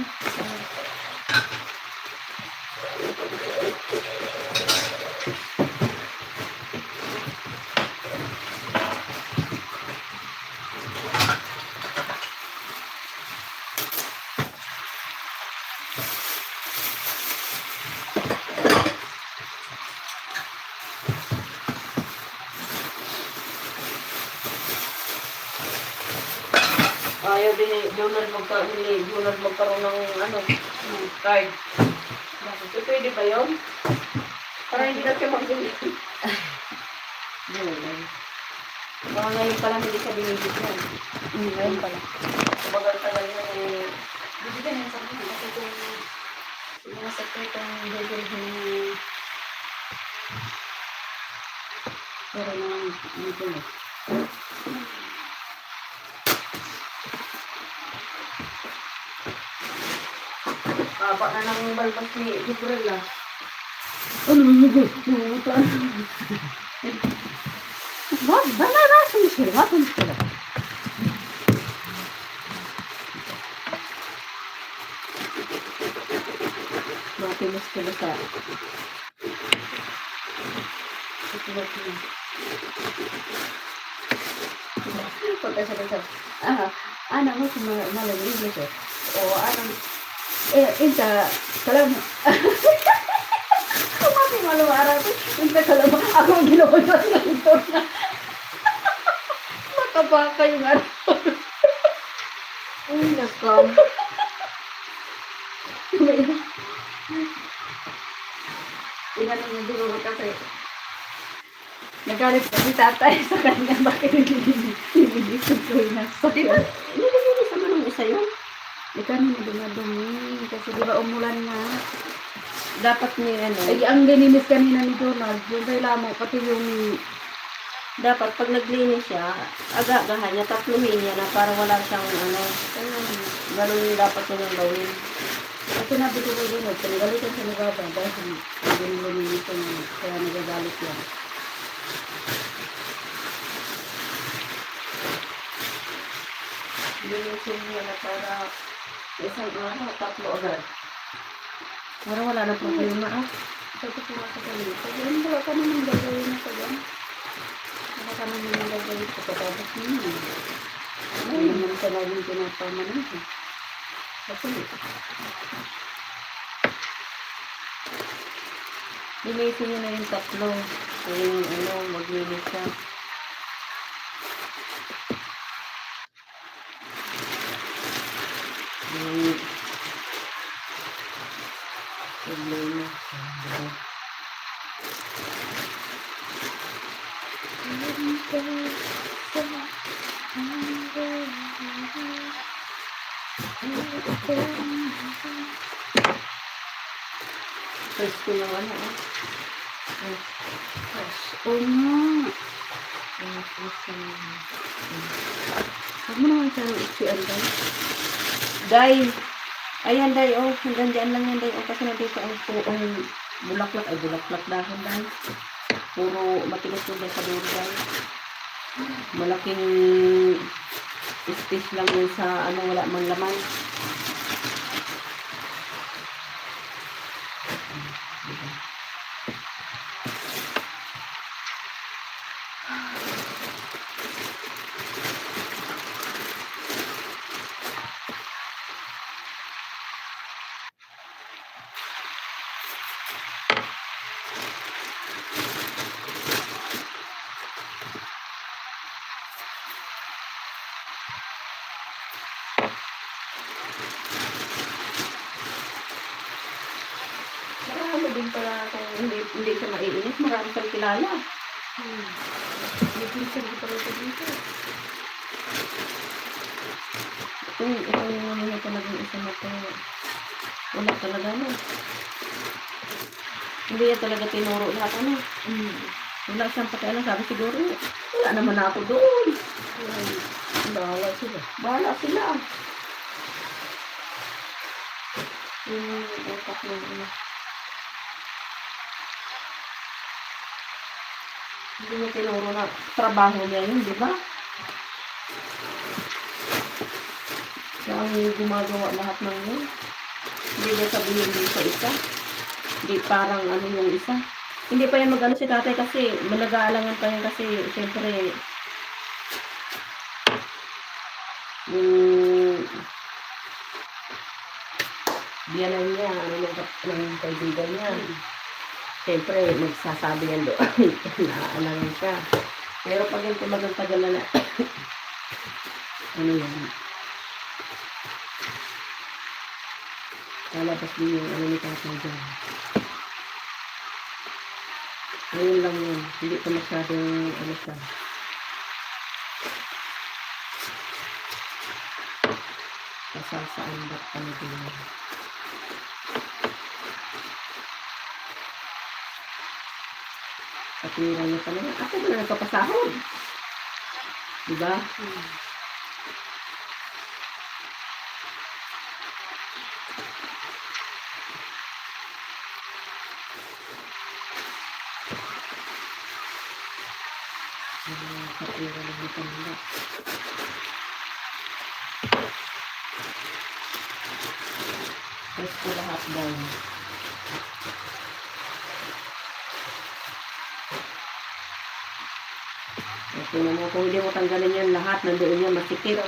Ayaw din ni Jonald magkaroon ng ano, card. So, pwede ba yun? Para hindi na siya magbili. Baka ngayon pala hindi siya binibigyan. Ngayon pala. Kumagal tagal na Bibigyan yan sa akin. Kasi kung sinasat ko itong bibilhin pero naman dito na. Papa na ng balbas ni Jibril ah. Ano mo yun? What? Bana müşkülü? What müşkülü? Mati müşkülü sa. Pagkasabay-sabay. Ana mo kung malagay mo siya. O anong Inta, kalam. Kumati malumarap. Inta kalam. Ako ang ginukulot ng ito na. Makabaka yung araw. ay nakam. Tinanong niya siguro kasi nagalit pa si tatay sa kanya. Bakit hindi ko yung nasa? Di ba? Nilagay sa manong isa yun? Ikan hindi dumadumi kasi di ba umulan na. dapat ni ano, Ay, ang lininis kanina ni Donald, yung kay Lamo, pati yung dapat pag naglinis siya, aga-agahan niya, tatluhin niya na para wala siyang ano, ganun yung dapat niya nang gawin. at sinabi ko kay Donald, pinagalitan sa nagabang dahil hindi nililinis yung kaya nagagalit yan. Linisin niya na para isang araw, tatlo agad. Para wala na problema ah. Sabi ko nga sa kanila, sabi wala ka naman gagawin na sa yan. Wala ka naman gagawin sa patapos ninyo. Ay, naman sa laging pinapamanit. Kasi, Linisin niya na yung tatlo. Yung ano, maglinis siya. Yung problema. Presko yung ano ah. oo nga. Huwag mo naman siya uksian daw. Day. Ayan, Day. Oh, hanggang dyan lang yan, Day. Oh, kasi nandito ang bulaklak. Ay, bulaklak dahon, Day. Puro matigas yung sa dulo, Day. Malaking space lang yun sa ano, wala mang laman. Marami din pala kung hindi siya maiinis. Marami siyang kilala. May pinsan ko pala ito dito. Itong ano na talagang isa na to. Wala talaga no. Hindi niya talaga tinuro lahat ano. Wala siyang pakialam. Sabi siguro, wala naman ako doon. Bahala sila. Bahala sila. Utak ng ano. Hindi niya tinuro na trabaho niya yun, di ba? Siya ang gumagawa lahat ng yun. Hindi niya sabihin din sa isa. Hindi parang ano yung isa. Hindi pa yan mag-ano si tatay kasi malagaalangan pa yan kasi siyempre biyanan niya, ano ng kaibigan niya. Siyempre, magsasabi yan doon. Naalangan siya. Pero pag yung tumagal-tagal na ano yan? Lalabas din yung ano ni tatay dyan. Ngayon lang yun. Hindi pa masyadong ano siya. Pasasaan ba't ano din yun. Katira niya pala. Ako ba na nagpapasahod? Diba? Katira niya pala. Press ko lahat down. Tingnan mo, kung hindi mo tanggalin yan lahat, nandoon yan, masikip.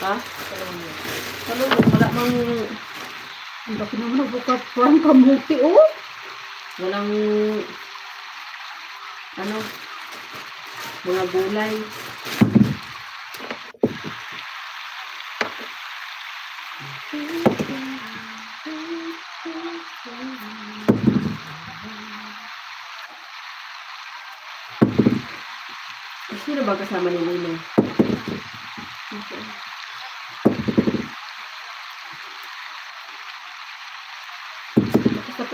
Ha? Talong, wala mang, Ang laki naman nagbukat parang kamuti, oh. walang, ano, mga gulay. Sino ba kasama ni Lino?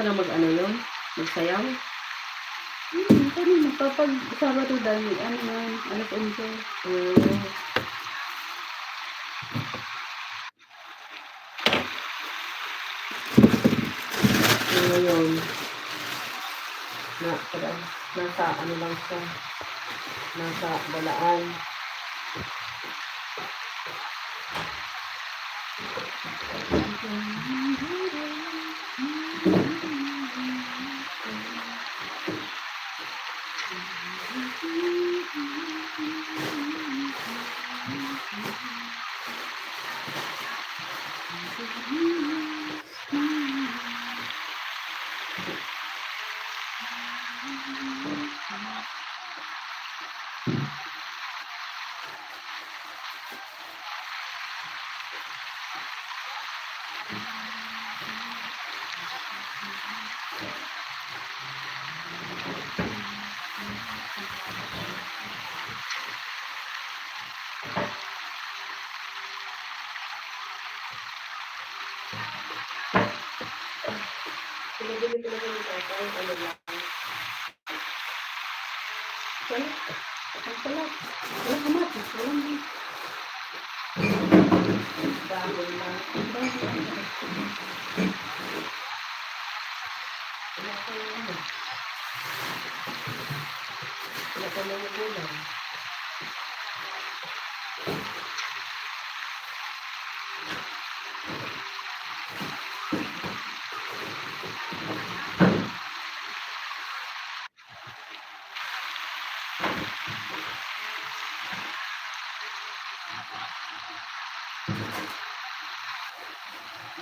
ka na mag-ano yun? Magsayaw? Kanina, kapag Sabado dahil, ano na, alas 11. Mm. Ngayon, nasa ano lang siya, nasa balaan. Pinabili ko na rin yung tatay, ano lang. Wala. Ang pala. Wala kamatis. Wala mo. Bago lang. Wala kayo ano. Wala ka mga gulang.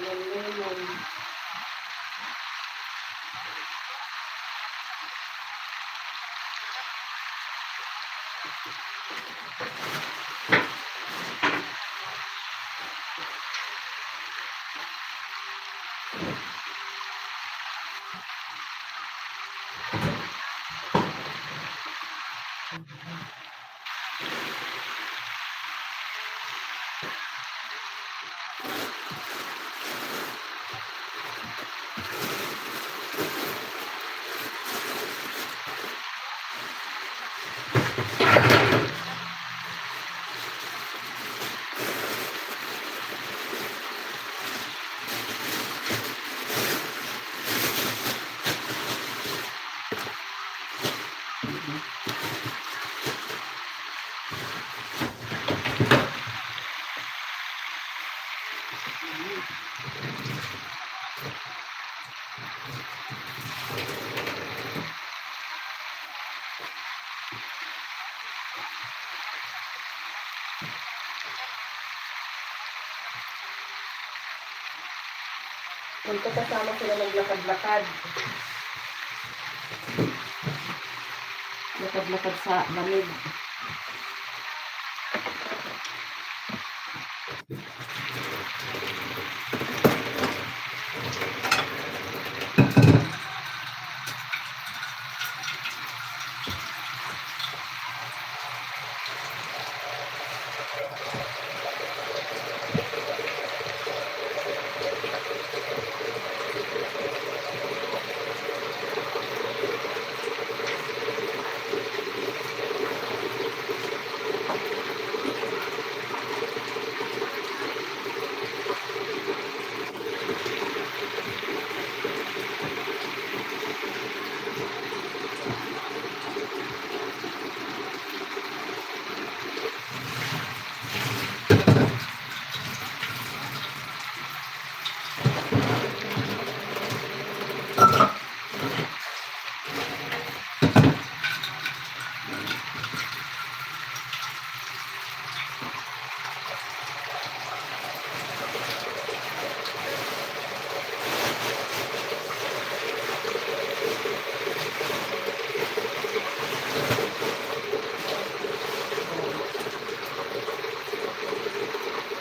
Lemon. Magkakasama sila naglakad-lakad. Lakad-lakad sa lamig.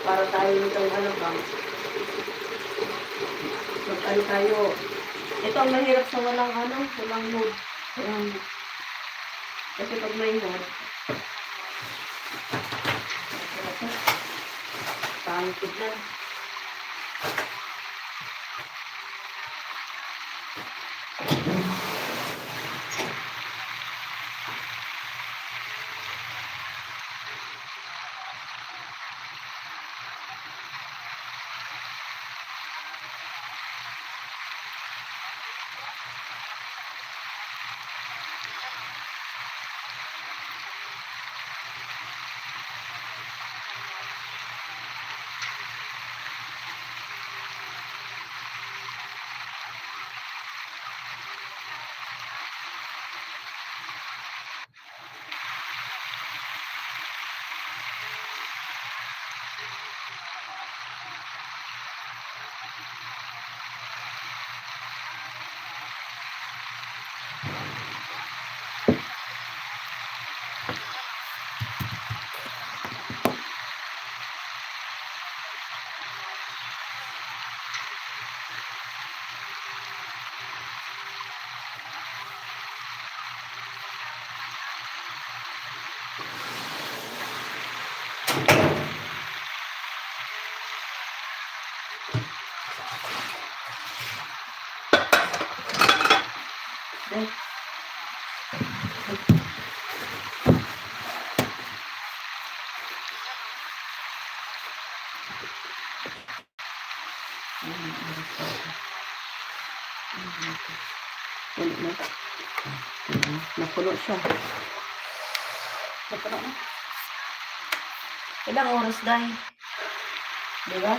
Para tayo nitong ano bang, mag-ano tayo. Ito ang mahirap sa walang ano, walang mood. Kasi pag may mood, pangit na. Dahil, napuno siya. Napuno na. Ilang oras dahil? Di ba?